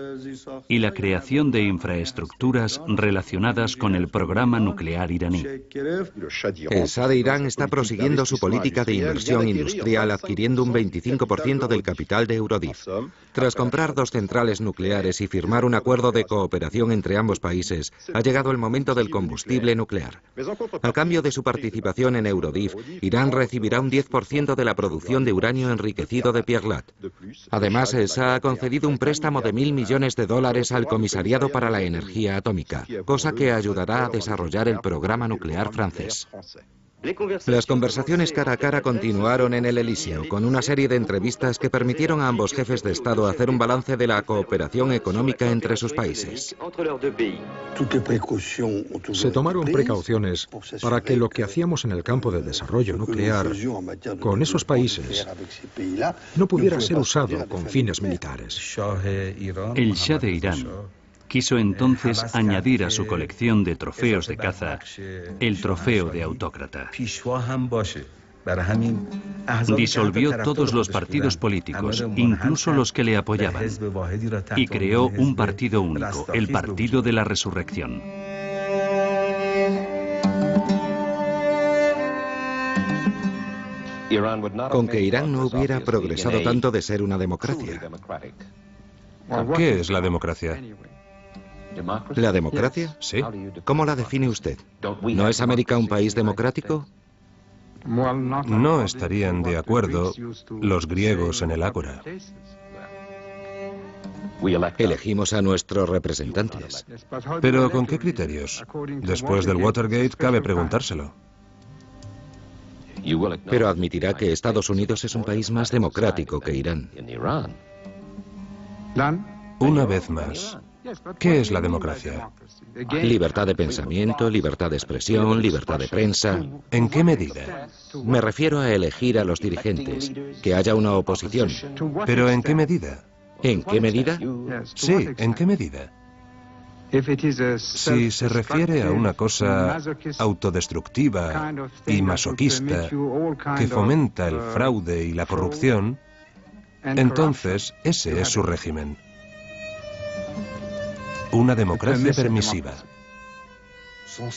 y la creación de infraestructuras relacionadas con el programa nuclear iraní. El Shah de Irán está prosiguiendo su política de inversión industrial adquiriendo un 25% del capital de Eurodif. Tras comprar 2 centrales nucleares y firmar un acuerdo de cooperación entre ambos países, ha llegado el momento del combustible nuclear. A cambio de su participación en Eurodif, Irán recibirá un 10% de la producción de uranio enriquecido de Pierre Lat. Además, el Shah ha concedido un préstamo de $1.000 millones al Comisariado para la Energía Atómica, cosa que ayudará a desarrollar el programa nuclear francés. Las conversaciones cara a cara continuaron en el Elíseo, con una serie de entrevistas que permitieron a ambos jefes de Estado hacer un balance de la cooperación económica entre sus países. Se tomaron precauciones para que lo que hacíamos en el campo del desarrollo nuclear con esos países no pudiera ser usado con fines militares. El Shah de Irán quiso entonces añadir a su colección de trofeos de caza el trofeo de autócrata. Disolvió todos los partidos políticos, incluso los que le apoyaban, y creó un partido único, el Partido de la Resurrección. Con que Irán no hubiera progresado tanto de ser una democracia. ¿Qué es la democracia? ¿La democracia? Sí. ¿Cómo la define usted? ¿No es América un país democrático? No estarían de acuerdo los griegos en el ágora. Elegimos a nuestros representantes. ¿Pero con qué criterios? Después del Watergate cabe preguntárselo. Pero admitirá que Estados Unidos es un país más democrático que Irán. Una vez más, ¿qué es la democracia? Libertad de pensamiento, libertad de expresión, libertad de prensa. ¿En qué medida? Me refiero a elegir a los dirigentes, que haya una oposición. ¿Pero en qué medida? ¿En qué medida? Sí, ¿en qué medida? Si se refiere a una cosa autodestructiva y masoquista que fomenta el fraude y la corrupción, entonces ese es su régimen. Una democracia permisiva. Su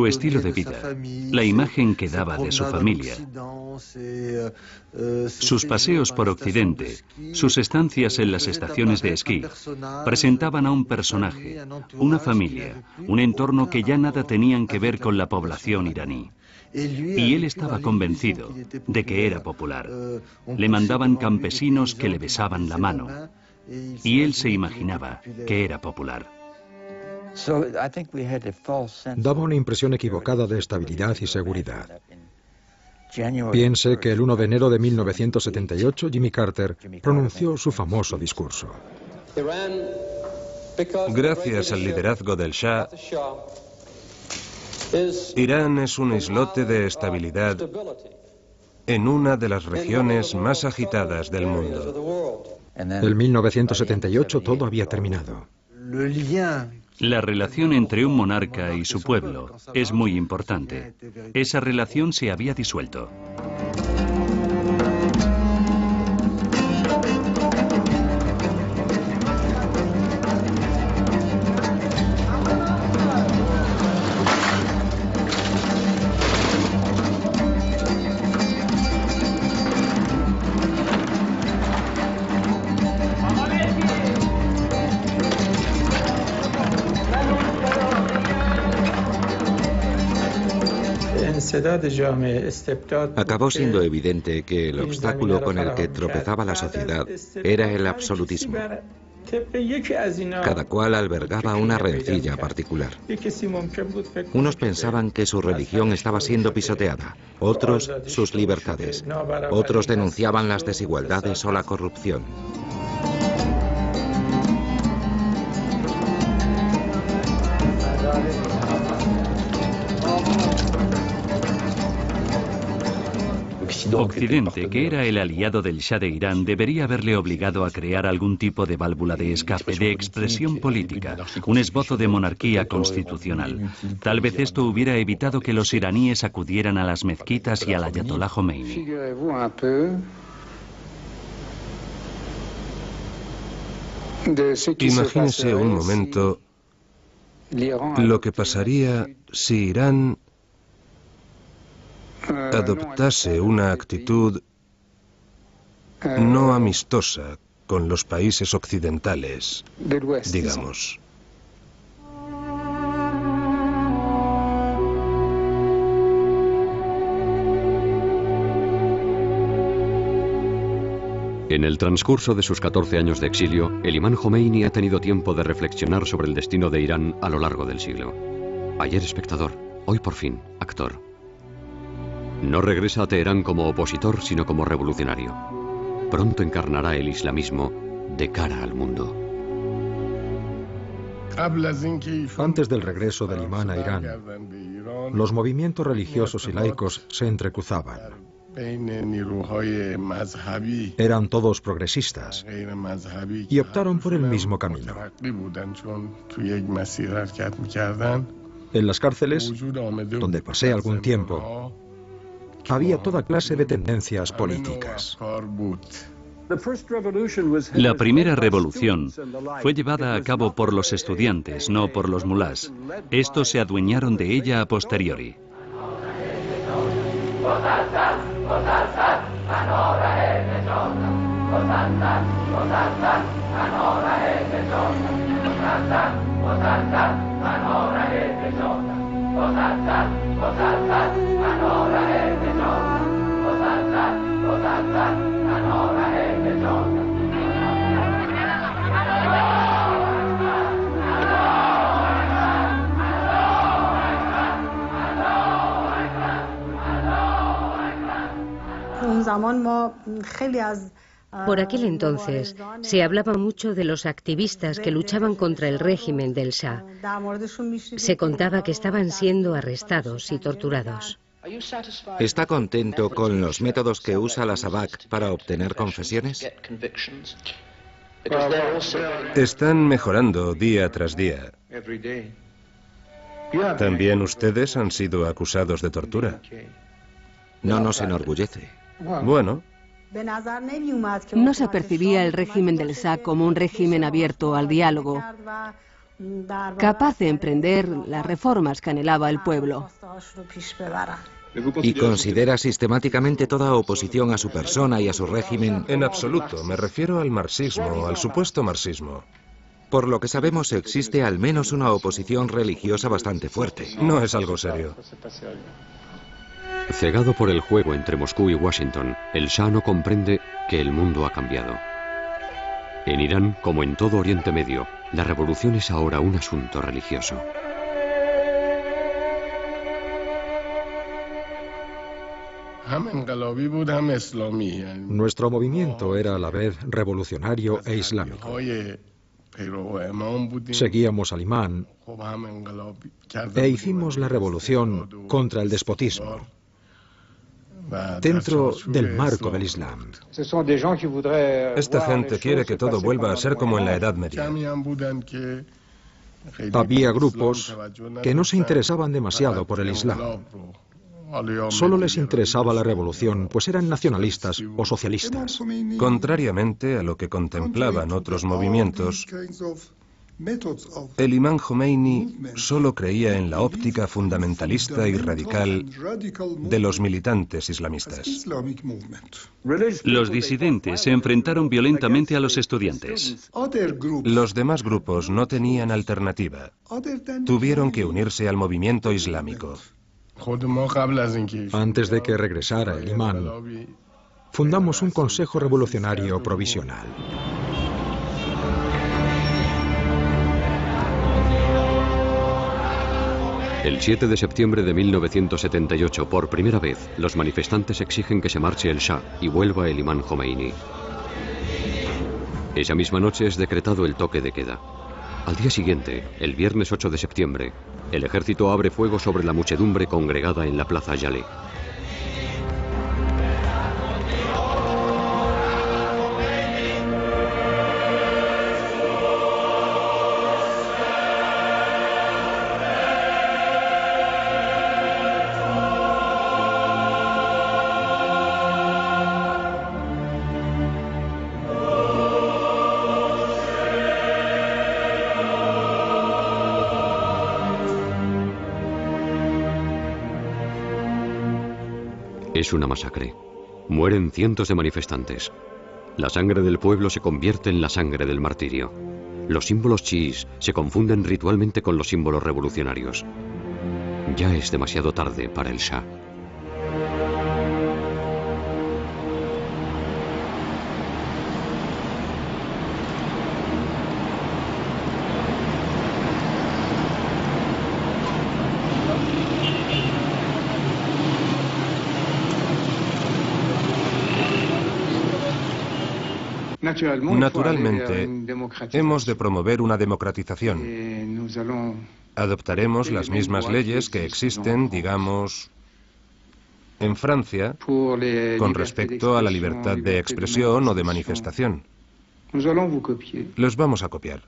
estilo de vida, la imagen que daba de su familia, sus paseos por Occidente, sus estancias en las estaciones de esquí, presentaban a un personaje, una familia, un entorno que ya nada tenían que ver con la población iraní. Y él estaba convencido de que era popular. Le mandaban campesinos que le besaban la mano, y él se imaginaba que era popular. Daba una impresión equivocada de estabilidad y seguridad. Piense que el 1 de enero de 1978 Jimmy Carter pronunció su famoso discurso. Gracias al liderazgo del Shah, Irán es un islote de estabilidad en una de las regiones más agitadas del mundo. En 1978 todo había terminado. La relación entre un monarca y su pueblo es muy importante. Esa relación se había disuelto. Acabó siendo evidente que el obstáculo con el que tropezaba la sociedad era el absolutismo. Cada cual albergaba una rencilla particular. Unos pensaban que su religión estaba siendo pisoteada, otros sus libertades, otros denunciaban las desigualdades o la corrupción. Occidente, que era el aliado del Shah de Irán, debería haberle obligado a crear algún tipo de válvula de escape, de expresión política, un esbozo de monarquía constitucional. Tal vez esto hubiera evitado que los iraníes acudieran a las mezquitas y al ayatolá Jomeini. Imagínese un momento lo que pasaría si Irán adoptase una actitud no amistosa con los países occidentales, digamos. En el transcurso de sus 14 años de exilio, el imán Jomeini ha tenido tiempo de reflexionar sobre el destino de Irán a lo largo del siglo. Ayer espectador, hoy por fin actor. No regresa a Teherán como opositor, sino como revolucionario. Pronto encarnará el islamismo de cara al mundo. Antes del regreso del imán a Irán, los movimientos religiosos y laicos se entrecruzaban. Eran todos progresistas y optaron por el mismo camino. En las cárceles, donde pasé algún tiempo, había toda clase de tendencias políticas. La primera revolución fue llevada a cabo por los estudiantes, no por los mulás. Estos se adueñaron de ella a posteriori. Por aquel entonces se hablaba mucho de los activistas que luchaban contra el régimen del Shah. Se contaba que estaban siendo arrestados y torturados. ¿Está contento con los métodos que usa la SAVAK para obtener confesiones? Están mejorando día tras día. ¿También ustedes han sido acusados de tortura? No nos enorgullece. Bueno. No se percibía el régimen del Shah como un régimen abierto al diálogo, capaz de emprender las reformas que anhelaba el pueblo. ¿Y considera sistemáticamente toda oposición a su persona y a su régimen? En absoluto, me refiero al marxismo, al supuesto marxismo. Por lo que sabemos, existe al menos una oposición religiosa bastante fuerte. No es algo serio. Cegado por el juego entre Moscú y Washington, el Shah no comprende que el mundo ha cambiado. En Irán, como en todo Oriente Medio, la revolución es ahora un asunto religioso. Nuestro movimiento era a la vez revolucionario e islámico. Seguíamos al imán e hicimos la revolución contra el despotismo, dentro del marco del Islam. Esta gente quiere que todo vuelva a ser como en la Edad Media. Había grupos que no se interesaban demasiado por el Islam. Solo les interesaba la revolución, pues eran nacionalistas o socialistas. Contrariamente a lo que contemplaban otros movimientos, el imán Jomeini solo creía en la óptica fundamentalista y radical de los militantes islamistas. Los disidentes se enfrentaron violentamente a los estudiantes. Los demás grupos no tenían alternativa. Tuvieron que unirse al movimiento islámico. Antes de que regresara el imán, fundamos un consejo revolucionario provisional. El 7 de septiembre de 1978, por primera vez, los manifestantes exigen que se marche el Shah y vuelva el imán Jomeini. Esa misma noche es decretado el toque de queda. Al día siguiente, el viernes 8 de septiembre, el ejército abre fuego sobre la muchedumbre congregada en la plaza Yale. Es una masacre. Mueren cientos de manifestantes. La sangre del pueblo se convierte en la sangre del martirio. Los símbolos chiíes se confunden ritualmente con los símbolos revolucionarios. Ya es demasiado tarde para el Shah. Naturalmente, hemos de promover una democratización. Adoptaremos las mismas leyes que existen, digamos, en Francia, con respecto a la libertad de expresión o de manifestación. Los vamos a copiar.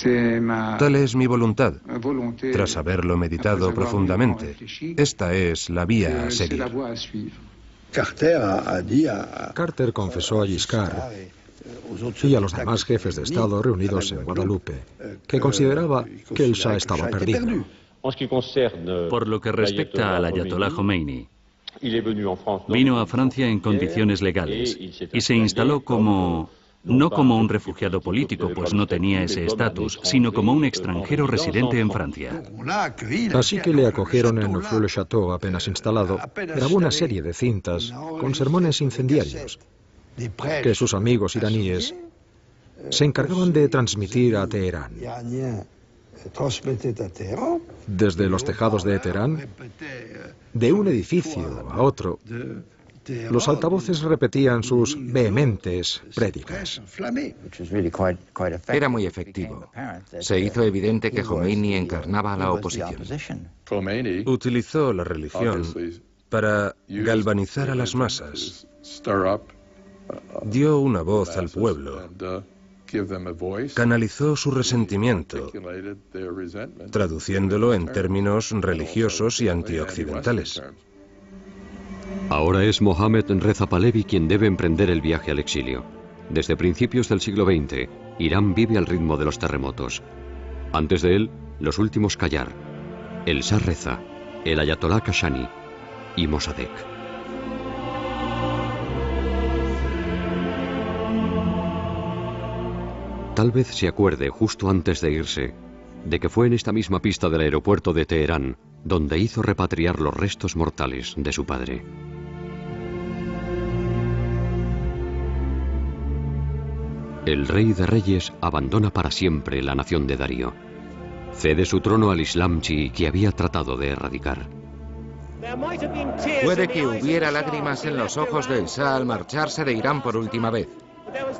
Tal es mi voluntad, tras haberlo meditado profundamente. Esta es la vía a seguir. Carter confesó a Giscard y a los demás jefes de Estado reunidos en Guadalupe que consideraba que el Shah estaba perdido. Por lo que respecta al ayatolá Jomeini, vino a Francia en condiciones legales y se instaló no como un refugiado político, pues no tenía ese estatus, sino como un extranjero residente en Francia. Así que le acogieron en Neufeu-le-Château apenas instalado. Grabó una serie de cintas con sermones incendiarios que sus amigos iraníes se encargaban de transmitir a Teherán. Desde los tejados de Teherán, de un edificio a otro, los altavoces repetían sus vehementes prédicas. Era muy efectivo. Se hizo evidente que Jomeini encarnaba a la oposición. Utilizó la religión para galvanizar a las masas. Dio una voz al pueblo. Canalizó su resentimiento, traduciéndolo en términos religiosos y antioccidentales. Ahora es Mohammad Reza Pahlavi quien debe emprender el viaje al exilio. Desde principios del siglo XX, Irán vive al ritmo de los terremotos. Antes de él, los últimos Qajar, el Shah Reza, el ayatolá Kashani y Mossadegh. Tal vez se acuerde, justo antes de irse, de que fue en esta misma pista del aeropuerto de Teherán donde hizo repatriar los restos mortales de su padre. El rey de reyes abandona para siempre la nación de Darío. Cede su trono al Islam chií que había tratado de erradicar. Puede que hubiera lágrimas en los ojos del Shah al marcharse de Irán por última vez.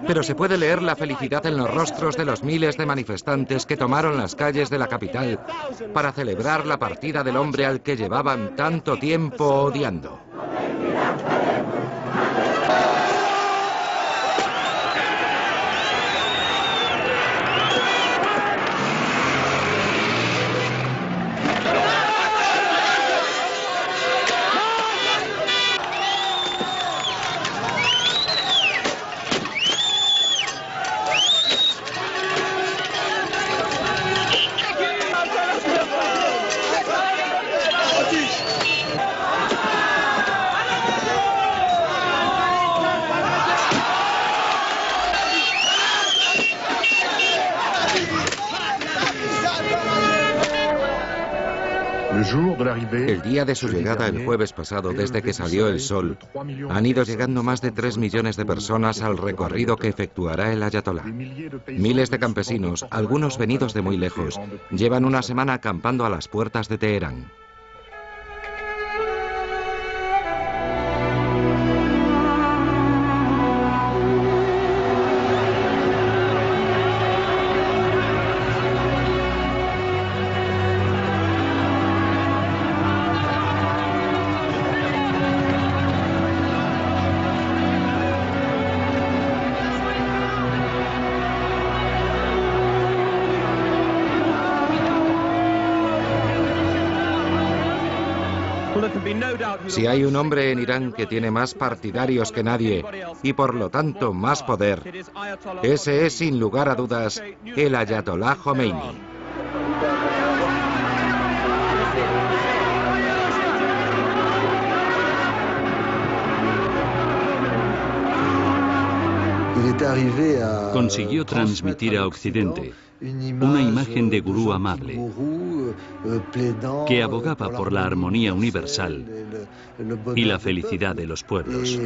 Pero se puede leer la felicidad en los rostros de los miles de manifestantes que tomaron las calles de la capital para celebrar la partida del hombre al que llevaban tanto tiempo odiando. El día de su llegada el jueves pasado, desde que salió el sol, han ido llegando más de 3 millones de personas al recorrido que efectuará el ayatolá. Miles de campesinos, algunos venidos de muy lejos, llevan una semana acampando a las puertas de Teherán. Si hay un hombre en Irán que tiene más partidarios que nadie y por lo tanto más poder, ese es sin lugar a dudas el ayatolá Jomeini. Consiguió transmitir a Occidente una imagen de gurú amable que abogaba por la armonía universal y la felicidad de los pueblos.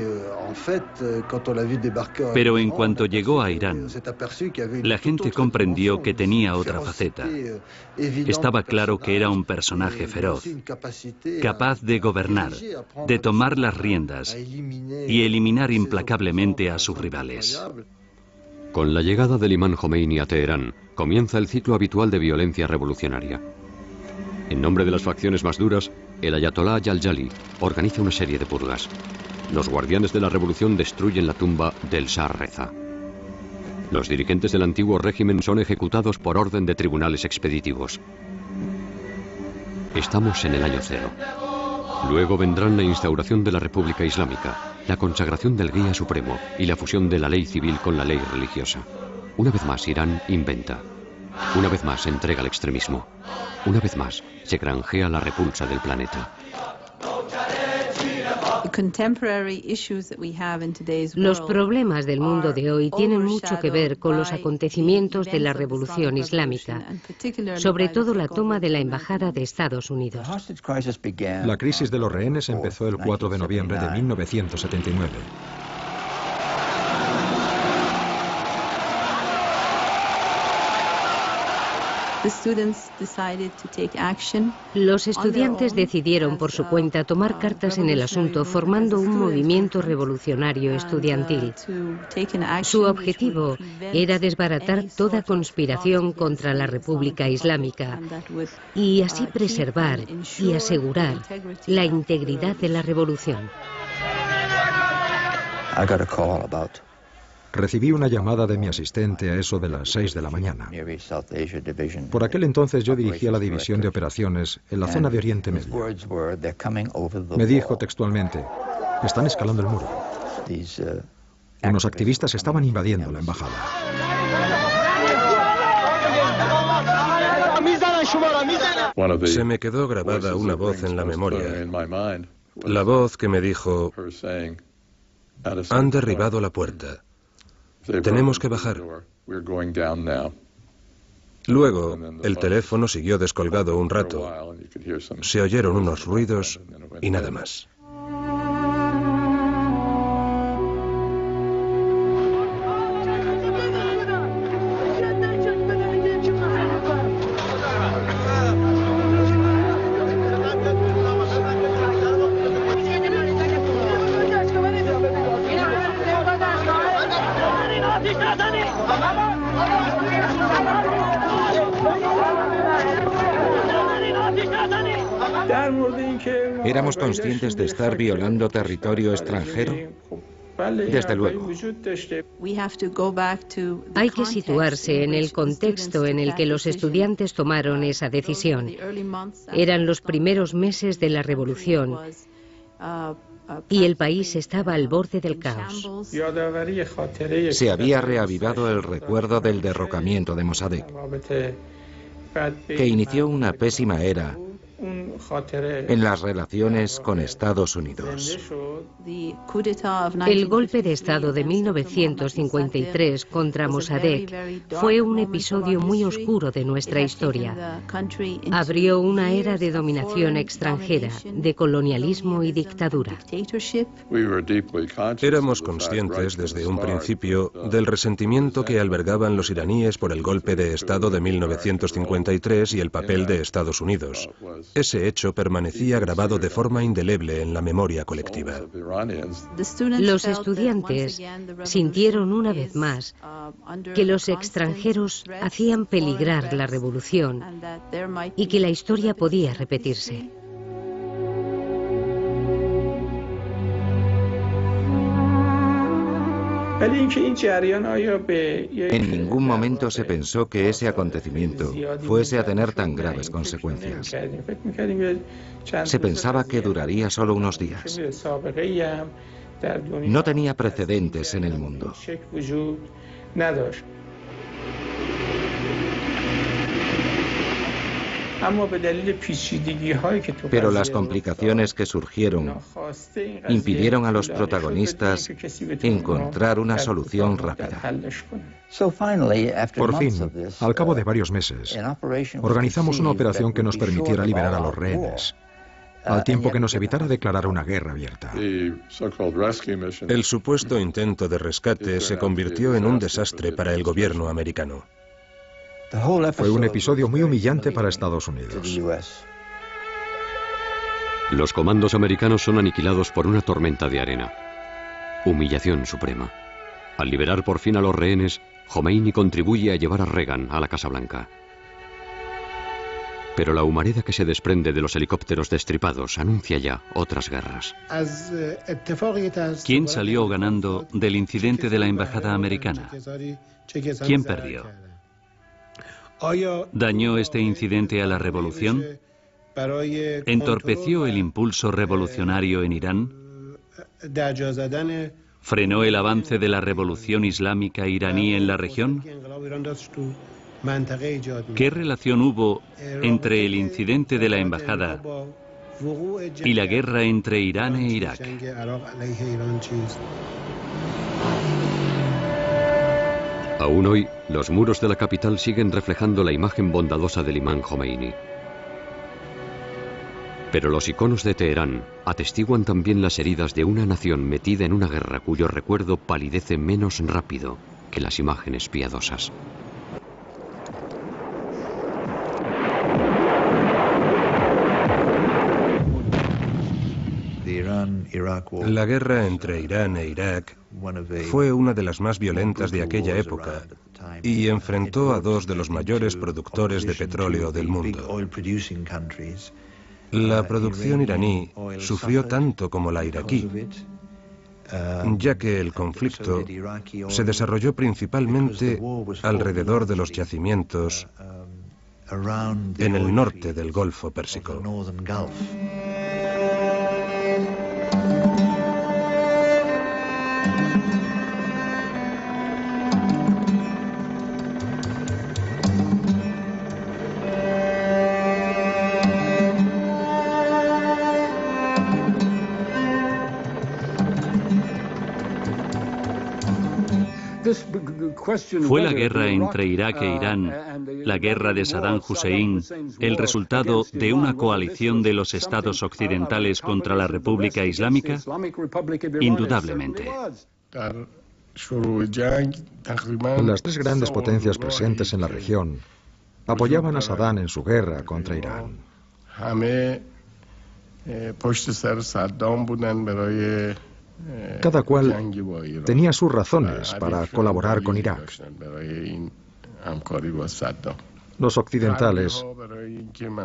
Pero en cuanto llegó a Irán, la gente comprendió que tenía otra faceta. Estaba claro que era un personaje feroz, capaz de gobernar, de tomar las riendas y eliminar implacablemente a sus rivales. Con la llegada del imán Jomeini a Teherán, comienza el ciclo habitual de violencia revolucionaria. En nombre de las facciones más duras, el ayatolá Jaljali organiza una serie de purgas. Los guardianes de la revolución destruyen la tumba del Shah Reza. Los dirigentes del antiguo régimen son ejecutados por orden de tribunales expeditivos. Estamos en el año cero. Luego vendrán la instauración de la República Islámica, la consagración del Guía Supremo y la fusión de la ley civil con la ley religiosa. Una vez más Irán inventa. Una vez más se entrega al extremismo. Una vez más se granjea la repulsa del planeta. Los problemas del mundo de hoy tienen mucho que ver con los acontecimientos de la Revolución Islámica, sobre todo la toma de la Embajada de Estados Unidos. La crisis de los rehenes empezó el 4 de noviembre de 1979. Los estudiantes decidieron por su cuenta tomar cartas en el asunto, formando un movimiento revolucionario estudiantil. Su objetivo era desbaratar toda conspiración contra la República Islámica y así preservar y asegurar la integridad de la revolución. Recibí una llamada de mi asistente a eso de las 6 de la mañana. Por aquel entonces yo dirigía la división de operaciones en la zona de Oriente Medio. Me dijo textualmente: están escalando el muro. Unos activistas estaban invadiendo la embajada. Se me quedó grabada una voz en la memoria. La voz que me dijo: han derribado la puerta. Tenemos que bajar. Luego, el teléfono siguió descolgado un rato. Se oyeron unos ruidos y nada más. ¿Éramos conscientes de estar violando territorio extranjero? Desde luego. Hay que situarse en el contexto en el que los estudiantes tomaron esa decisión. Eran los primeros meses de la revolución y el país estaba al borde del caos. Se había reavivado el recuerdo del derrocamiento de Mossadegh, que inició una pésima era en las relaciones con Estados Unidos. El golpe de Estado de 1953 contra Mossadegh fue un episodio muy oscuro de nuestra historia. Abrió una era de dominación extranjera, de colonialismo y dictadura. Éramos conscientes desde un principio del resentimiento que albergaban los iraníes por el golpe de Estado de 1953 y el papel de Estados Unidos. Ese hecho permanecía grabado de forma indeleble en la memoria colectiva. Los estudiantes sintieron una vez más que los extranjeros hacían peligrar la revolución y que la historia podía repetirse. En ningún momento se pensó que ese acontecimiento fuese a tener tan graves consecuencias. Se pensaba que duraría solo unos días. No tenía precedentes en el mundo. Pero las complicaciones que surgieron impidieron a los protagonistas encontrar una solución rápida. Por fin, al cabo de varios meses, organizamos una operación que nos permitiera liberar a los rehenes, al tiempo que nos evitara declarar una guerra abierta. El supuesto intento de rescate se convirtió en un desastre para el gobierno americano. Fue un episodio muy humillante para Estados Unidos. Los comandos americanos son aniquilados por una tormenta de arena. Humillación suprema. Al liberar por fin a los rehenes, Jomeini contribuye a llevar a Reagan a la Casa Blanca. Pero la humareda que se desprende de los helicópteros destripados anuncia ya otras guerras. ¿Quién salió ganando del incidente de la embajada americana? ¿Quién perdió? ¿Dañó este incidente a la revolución? ¿Entorpeció el impulso revolucionario en Irán? ¿Frenó el avance de la revolución islámica iraní en la región? ¿Qué relación hubo entre el incidente de la embajada y la guerra entre Irán e Irak? Aún hoy, los muros de la capital siguen reflejando la imagen bondadosa del imán Jomeini. Pero los iconos de Teherán atestiguan también las heridas de una nación metida en una guerra cuyo recuerdo palidece menos rápido que las imágenes piadosas. La guerra entre Irán e Irak fue una de las más violentas de aquella época y enfrentó a dos de los mayores productores de petróleo del mundo. La producción iraní sufrió tanto como la iraquí, ya que el conflicto se desarrolló principalmente alrededor de los yacimientos en el norte del Golfo Pérsico. ¿Fue la guerra entre Irak e Irán, la guerra de Saddam Hussein, el resultado de una coalición de los estados occidentales contra la República Islámica? Indudablemente. Las tres grandes potencias presentes en la región apoyaban a Saddam en su guerra contra Irán. Cada cual tenía sus razones para colaborar con Irak. Los occidentales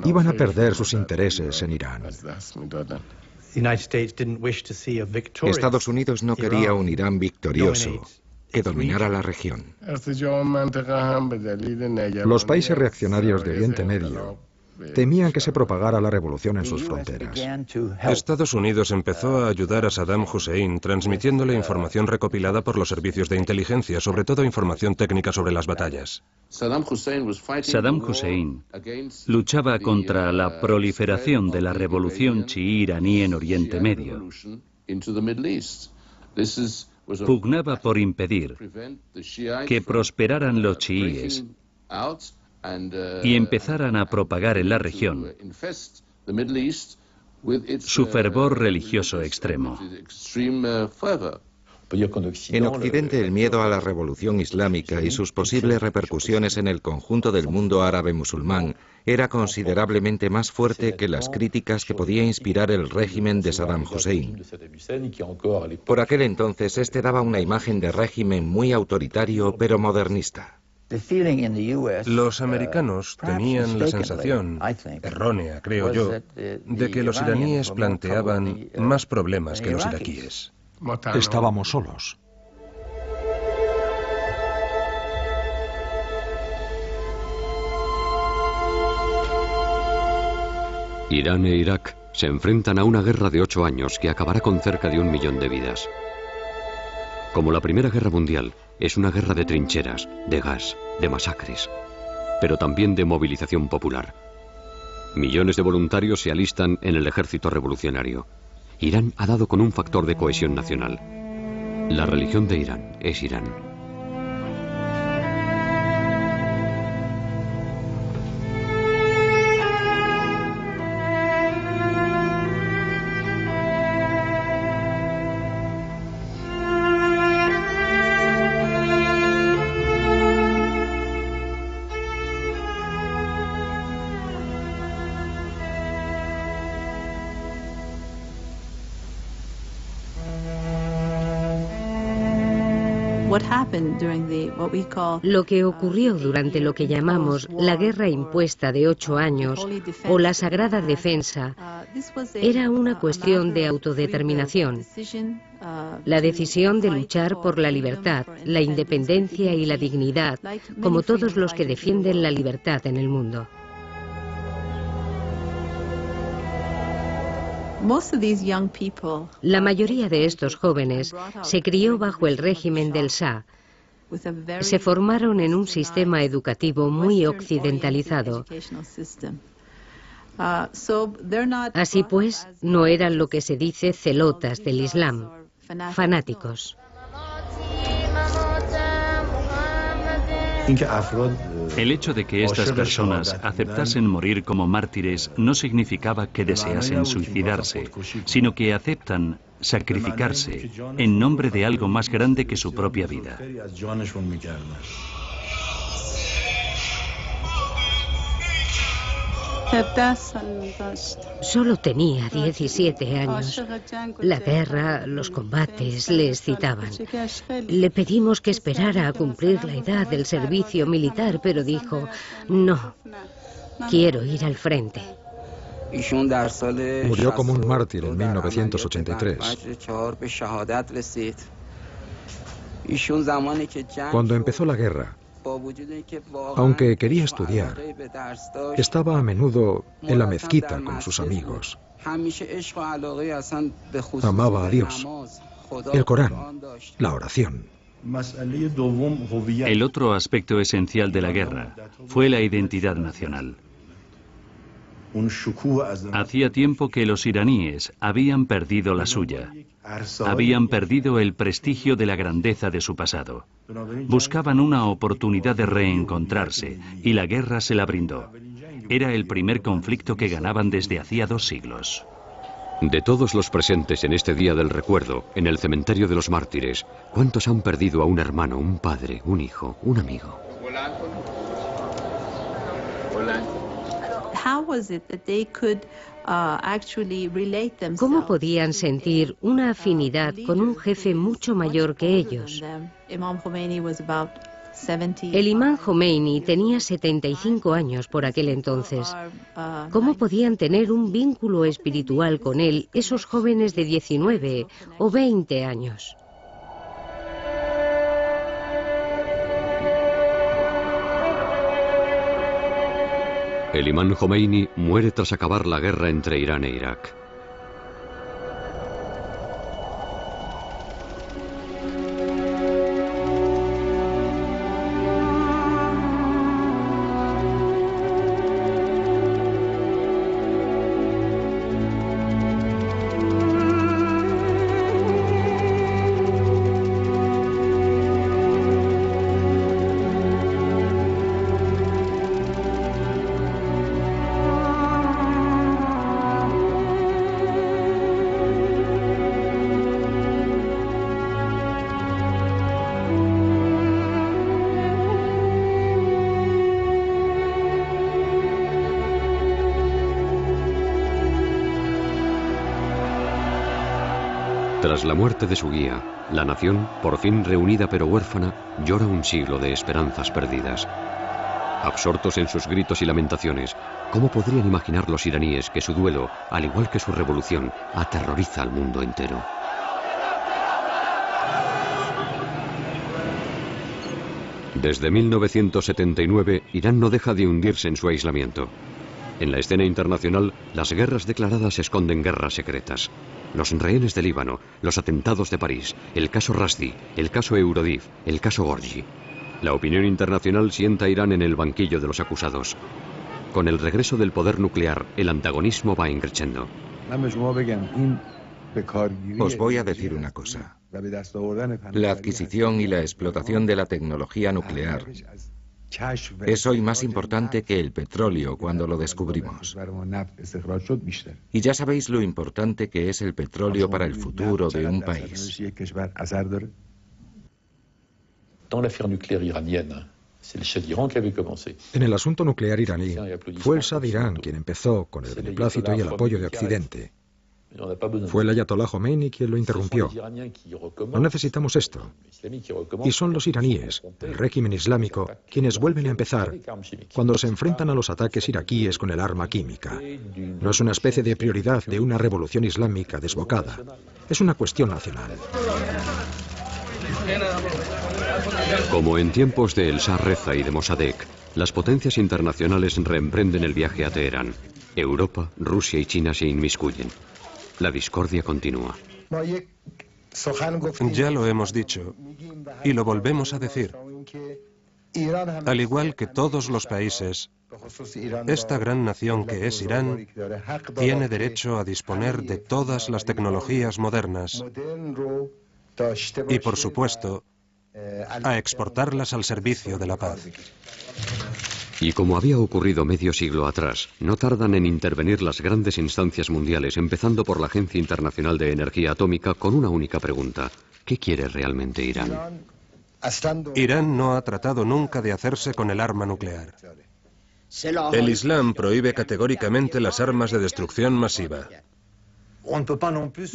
iban a perder sus intereses en Irán. Estados Unidos no quería un Irán victorioso que dominara la región. Los países reaccionarios de Oriente Medio temían que se propagara la revolución en sus fronteras. Estados Unidos empezó a ayudar a Saddam Hussein transmitiéndole información recopilada por los servicios de inteligencia, sobre todo información técnica sobre las batallas. Saddam Hussein luchaba contra la proliferación de la revolución chií iraní en Oriente Medio. Pugnaba por impedir que prosperaran los chiíes y empezaran a propagar en la región su fervor religioso extremo. En Occidente, el miedo a la revolución islámica y sus posibles repercusiones en el conjunto del mundo árabe musulmán era considerablemente más fuerte que las críticas que podía inspirar el régimen de Saddam Hussein. Por aquel entonces, este daba una imagen de régimen muy autoritario pero modernista. Los americanos tenían la sensación, errónea creo yo, de que los iraníes planteaban más problemas que los iraquíes. Estábamos solos. Irán e Irak se enfrentan a una guerra de 8 años que acabará con cerca de 1 millón de vidas. Como la Primera Guerra Mundial, es una guerra de trincheras, de gas, de masacres, pero también de movilización popular. Millones de voluntarios se alistan en el ejército revolucionario. Irán ha dado con un factor de cohesión nacional. La religión de Irán es Irán. Lo que ocurrió durante lo que llamamos la guerra impuesta de 8 años o la sagrada defensa era una cuestión de autodeterminación. La decisión de luchar por la libertad, la independencia y la dignidad, como todos los que defienden la libertad en el mundo. La mayoría de estos jóvenes se crió bajo el régimen del Shah. Se formaron en un sistema educativo muy occidentalizado. Así pues, no eran lo que se dice celotas del Islam, fanáticos. El hecho de que estas personas aceptasen morir como mártires no significaba que deseasen suicidarse, sino que aceptan sacrificarse en nombre de algo más grande que su propia vida. Solo tenía 17 años. La guerra, los combates le excitaban. Le pedimos que esperara a cumplir la edad del servicio militar, pero dijo, no, quiero ir al frente. Murió como un mártir en 1983. Cuando empezó la guerra, aunque quería estudiar, estaba a menudo en la mezquita con sus amigos. Amaba a Dios, el Corán, la oración. El otro aspecto esencial de la guerra fue la identidad nacional. Hacía tiempo que los iraníes habían perdido la suya. Habían perdido el prestigio de la grandeza de su pasado. Buscaban una oportunidad de reencontrarse y la guerra se la brindó. Era el primer conflicto que ganaban desde hacía 2 siglos. De todos los presentes en este día del recuerdo, en el cementerio de los mártires, ¿cuántos han perdido a un hermano, un padre, un hijo, un amigo? ¿Cómo podían sentir una afinidad con un jefe mucho mayor que ellos? El imán Jomeini tenía 75 años por aquel entonces. ¿Cómo podían tener un vínculo espiritual con él esos jóvenes de 19 o 20 años? El imán Jomeini muere tras acabar la guerra entre Irán e Irak. Tras la muerte de su guía, la nación, por fin reunida pero huérfana, llora un siglo de esperanzas perdidas. Absortos en sus gritos y lamentaciones, ¿cómo podrían imaginar los iraníes que su duelo, al igual que su revolución, aterroriza al mundo entero? Desde 1979, Irán no deja de hundirse en su aislamiento. En la escena internacional, las guerras declaradas esconden guerras secretas. Los rehenes de Líbano, los atentados de París, el caso Rushdie, el caso Eurodiv, el caso Gorgi. La opinión internacional sienta a Irán en el banquillo de los acusados. Con el regreso del poder nuclear, el antagonismo va increciendo. Os voy a decir una cosa. La adquisición y la explotación de la tecnología nuclear es hoy más importante que el petróleo cuando lo descubrimos. Y ya sabéis lo importante que es el petróleo para el futuro de un país. En el asunto nuclear iraní, fue el Shah de Irán quien empezó con el beneplácito y el apoyo de Occidente. Fue el ayatolá Jomeini quien lo interrumpió. No necesitamos esto. Y son los iraníes, el régimen islámico, quienes vuelven a empezar cuando se enfrentan a los ataques iraquíes con el arma química. No es una especie de prioridad de una revolución islámica desbocada. Es una cuestión nacional. Como en tiempos de El Shah Reza y de Mossadegh, las potencias internacionales reemprenden el viaje a Teherán. Europa, Rusia y China se inmiscuyen. La discordia continúa. Ya lo hemos dicho y lo volvemos a decir. Al igual que todos los países, esta gran nación que es Irán tiene derecho a disponer de todas las tecnologías modernas y, por supuesto, a exportarlas al servicio de la paz. Y como había ocurrido medio siglo atrás, no tardan en intervenir las grandes instancias mundiales, empezando por la Agencia Internacional de Energía Atómica, con una única pregunta: ¿qué quiere realmente Irán? Irán no ha tratado nunca de hacerse con el arma nuclear. El Islam prohíbe categóricamente las armas de destrucción masiva.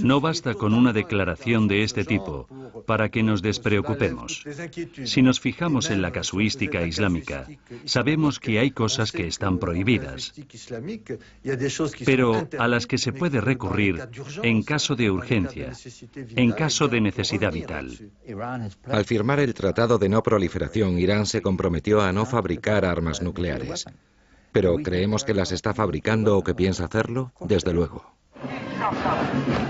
No basta con una declaración de este tipo para que nos despreocupemos. Si nos fijamos en la casuística islámica, sabemos que hay cosas que están prohibidas, pero a las que se puede recurrir en caso de urgencia, en caso de necesidad vital. Al firmar el Tratado de No Proliferación, Irán se comprometió a no fabricar armas nucleares. ¿Pero creemos que las está fabricando o que piensa hacerlo? Desde luego.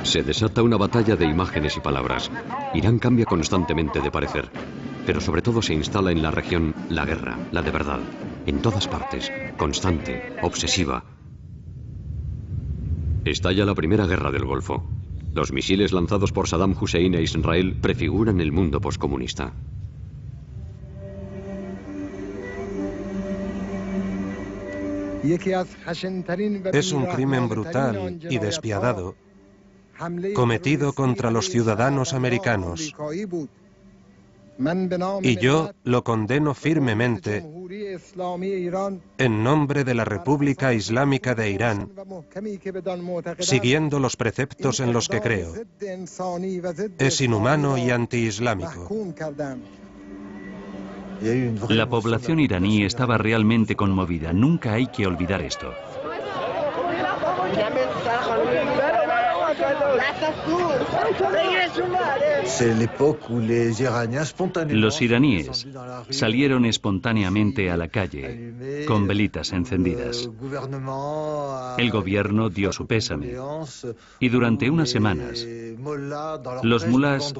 Se desata una batalla de imágenes y palabras. Irán cambia constantemente de parecer, pero sobre todo se instala en la región la guerra, la de verdad, en todas partes, constante, obsesiva. Estalla la primera guerra del Golfo. Los misiles lanzados por Saddam Hussein a Israel prefiguran el mundo poscomunista. Es un crimen brutal y despiadado cometido contra los ciudadanos americanos. Y yo lo condeno firmemente en nombre de la República Islámica de Irán, siguiendo los preceptos en los que creo. Es inhumano y antiislámico. La población iraní estaba realmente conmovida. Nunca hay que olvidar esto. Los iraníes salieron espontáneamente a la calle con velitas encendidas. El gobierno dio su pésame y durante unas semanas los mulás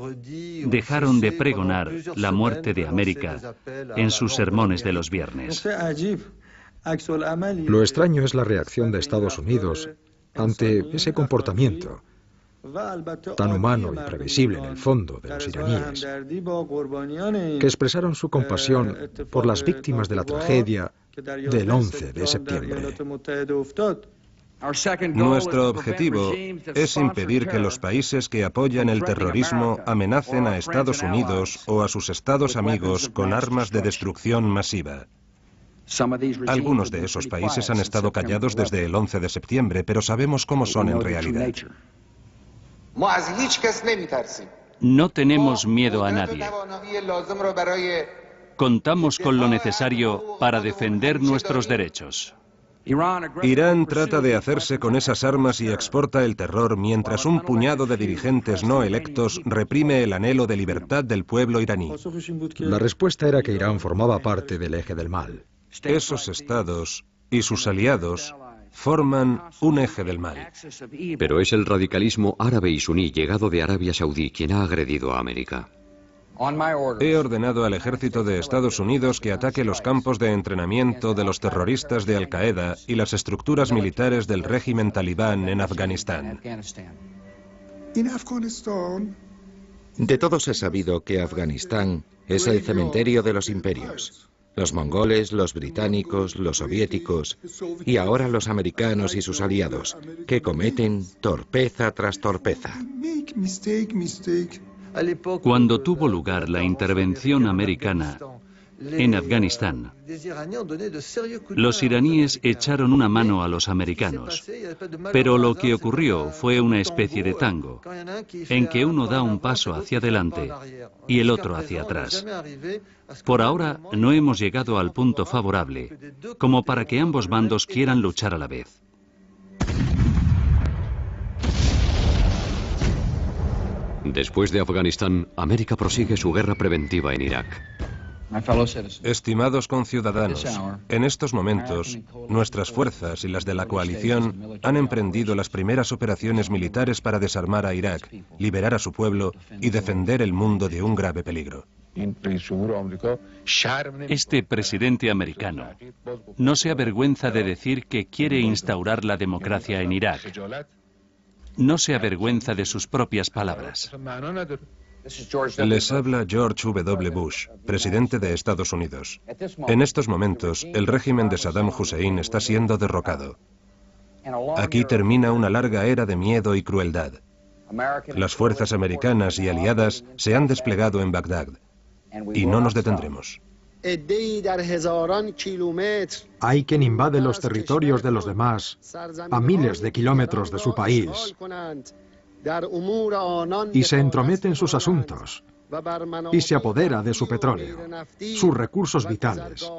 dejaron de pregonar la muerte de América en sus sermones de los viernes. Lo extraño es la reacción de Estados Unidos ante ese comportamiento tan humano y previsible en el fondo de los iraníes, que expresaron su compasión por las víctimas de la tragedia del 11 de septiembre. Nuestro objetivo es impedir que los países que apoyan el terrorismo amenacen a Estados Unidos o a sus estados amigos con armas de destrucción masiva. Algunos de esos países han estado callados desde el 11 de septiembre, pero sabemos cómo son en realidad. No tenemos miedo a nadie. Contamos con lo necesario para defender nuestros derechos. Irán trata de hacerse con esas armas y exporta el terror mientras un puñado de dirigentes no electos reprime el anhelo de libertad del pueblo iraní. La respuesta era que Irán formaba parte del eje del mal. Esos estados y sus aliados forman un eje del mal. Pero es el radicalismo árabe y suní llegado de Arabia Saudí quien ha agredido a América. He ordenado al ejército de Estados Unidos que ataque los campos de entrenamiento de los terroristas de Al-Qaeda y las estructuras militares del régimen talibán en Afganistán. De todos es sabido que Afganistán es el cementerio de los imperios. Los mongoles, los británicos, los soviéticos y ahora los americanos y sus aliados, que cometen torpeza tras torpeza. Cuando tuvo lugar la intervención americana, En Afganistán, los iraníes echaron una mano a los americanos, pero lo que ocurrió fue una especie de tango, en que uno da un paso hacia adelante y el otro hacia atrás. Por ahora no hemos llegado al punto favorable, como para que ambos bandos quieran luchar a la vez. Después de Afganistán, América prosigue su guerra preventiva en Irak. Estimados conciudadanos, en estos momentos, nuestras fuerzas y las de la coalición han emprendido las primeras operaciones militares para desarmar a Irak, liberar a su pueblo y defender el mundo de un grave peligro. Este presidente americano no se avergüenza de decir que quiere instaurar la democracia en Irak. No se avergüenza de sus propias palabras. Les habla George W. Bush, presidente de Estados Unidos. En estos momentos, el régimen de Saddam Hussein está siendo derrocado. Aquí termina una larga era de miedo y crueldad. Las fuerzas americanas y aliadas se han desplegado en Bagdad, y no nos detendremos. Hay quien invade los territorios de los demás a miles de kilómetros de su país y se entromete en sus asuntos y se apodera de su petróleo, sus recursos vitales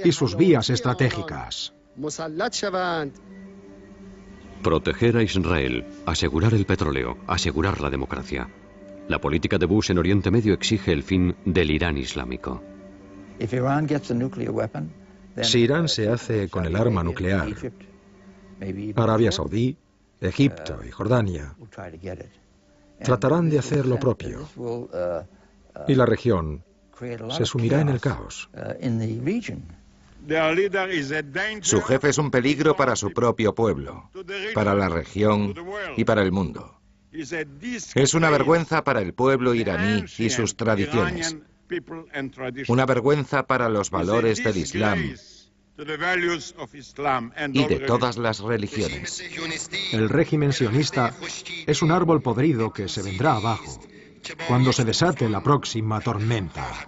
y sus vías estratégicas. Proteger a Israel, asegurar el petróleo, asegurar la democracia. La política de Bush en Oriente Medio exige el fin del Irán islámico. Si Irán se hace con el arma nuclear, Arabia Saudí, Egipto y Jordania tratarán de hacer lo propio, y la región se sumirá en el caos. Su jefe es un peligro para su propio pueblo, para la región y para el mundo. Es una vergüenza para el pueblo iraní y sus tradiciones. Una vergüenza para los valores del Islam y de todas las religiones. El régimen sionista es un árbol podrido que se vendrá abajo cuando se desate la próxima tormenta.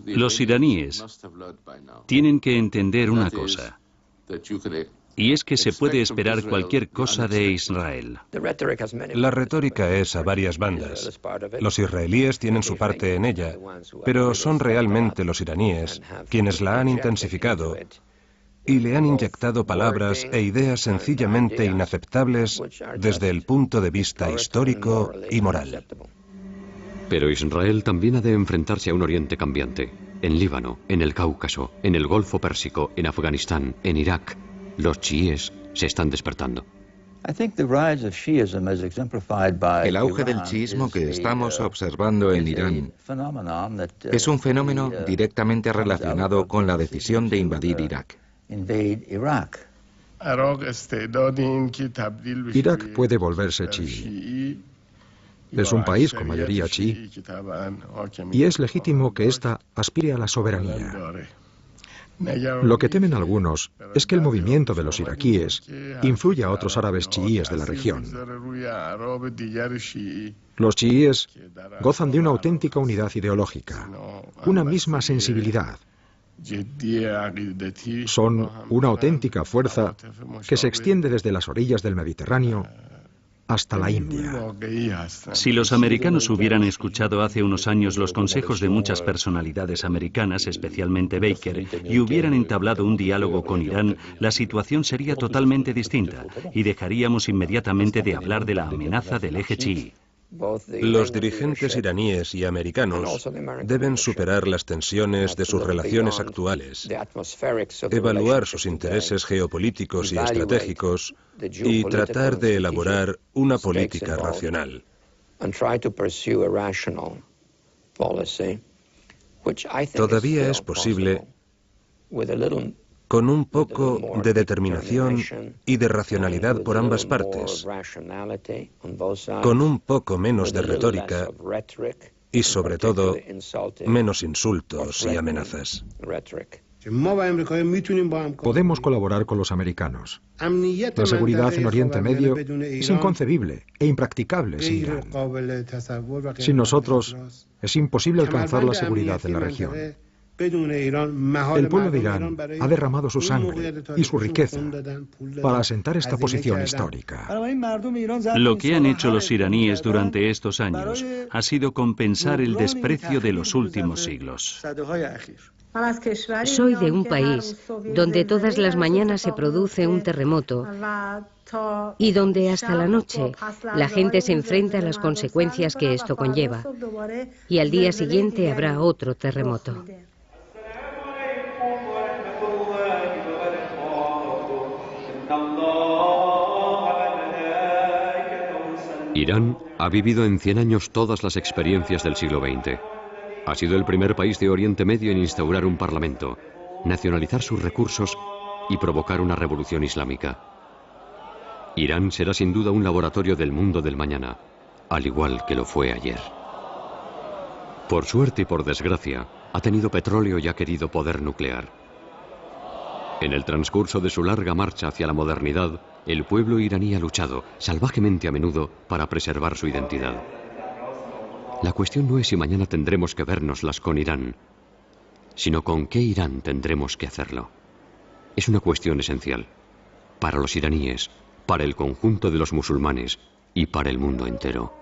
Los iraníes tienen que entender una cosa, y es que se puede esperar cualquier cosa de Israel. La retórica es a varias bandas. Los israelíes tienen su parte en ella, pero son realmente los iraníes quienes la han intensificado y le han inyectado palabras e ideas sencillamente inaceptables desde el punto de vista histórico y moral. Pero Israel también ha de enfrentarse a un Oriente cambiante. En Líbano, en el Cáucaso, en el Golfo Pérsico, en Afganistán, en Irak. Los chiíes se están despertando. El auge del chiismo que estamos observando en Irán es un fenómeno directamente relacionado con la decisión de invadir Irak. Irak puede volverse chií. Es un país con mayoría chií y es legítimo que ésta aspire a la soberanía. Lo que temen algunos es que el movimiento de los iraquíes influya a otros árabes chiíes de la región. Los chiíes gozan de una auténtica unidad ideológica, una misma sensibilidad. Son una auténtica fuerza que se extiende desde las orillas del Mediterráneo hasta la India. Si los americanos hubieran escuchado hace unos años los consejos de muchas personalidades americanas, especialmente Baker, y hubieran entablado un diálogo con Irán, la situación sería totalmente distinta y dejaríamos inmediatamente de hablar de la amenaza del eje chií. Los dirigentes iraníes y americanos deben superar las tensiones de sus relaciones actuales, evaluar sus intereses geopolíticos y estratégicos y tratar de elaborar una política racional. Todavía es posible, con un poco de determinación y de racionalidad por ambas partes, con un poco menos de retórica y, sobre todo, menos insultos y amenazas. Podemos colaborar con los americanos. La seguridad en Oriente Medio es inconcebible e impracticable sin Irán. Sin nosotros es imposible alcanzar la seguridad en la región. El pueblo de Irán ha derramado su sangre y su riqueza para asentar esta posición histórica. Lo que han hecho los iraníes durante estos años ha sido compensar el desprecio de los últimos siglos. Soy de un país donde todas las mañanas se produce un terremoto y donde hasta la noche la gente se enfrenta a las consecuencias que esto conlleva. Y al día siguiente habrá otro terremoto. Irán ha vivido en 100 años todas las experiencias del siglo XX. Ha sido el primer país de Oriente Medio en instaurar un parlamento, nacionalizar sus recursos y provocar una revolución islámica. Irán será sin duda un laboratorio del mundo del mañana, al igual que lo fue ayer. Por suerte y por desgracia, ha tenido petróleo y ha querido poder nuclear. En el transcurso de su larga marcha hacia la modernidad, el pueblo iraní ha luchado, salvajemente a menudo, para preservar su identidad. La cuestión no es si mañana tendremos que vérnoslas con Irán, sino con qué Irán tendremos que hacerlo. Es una cuestión esencial, para los iraníes, para el conjunto de los musulmanes y para el mundo entero.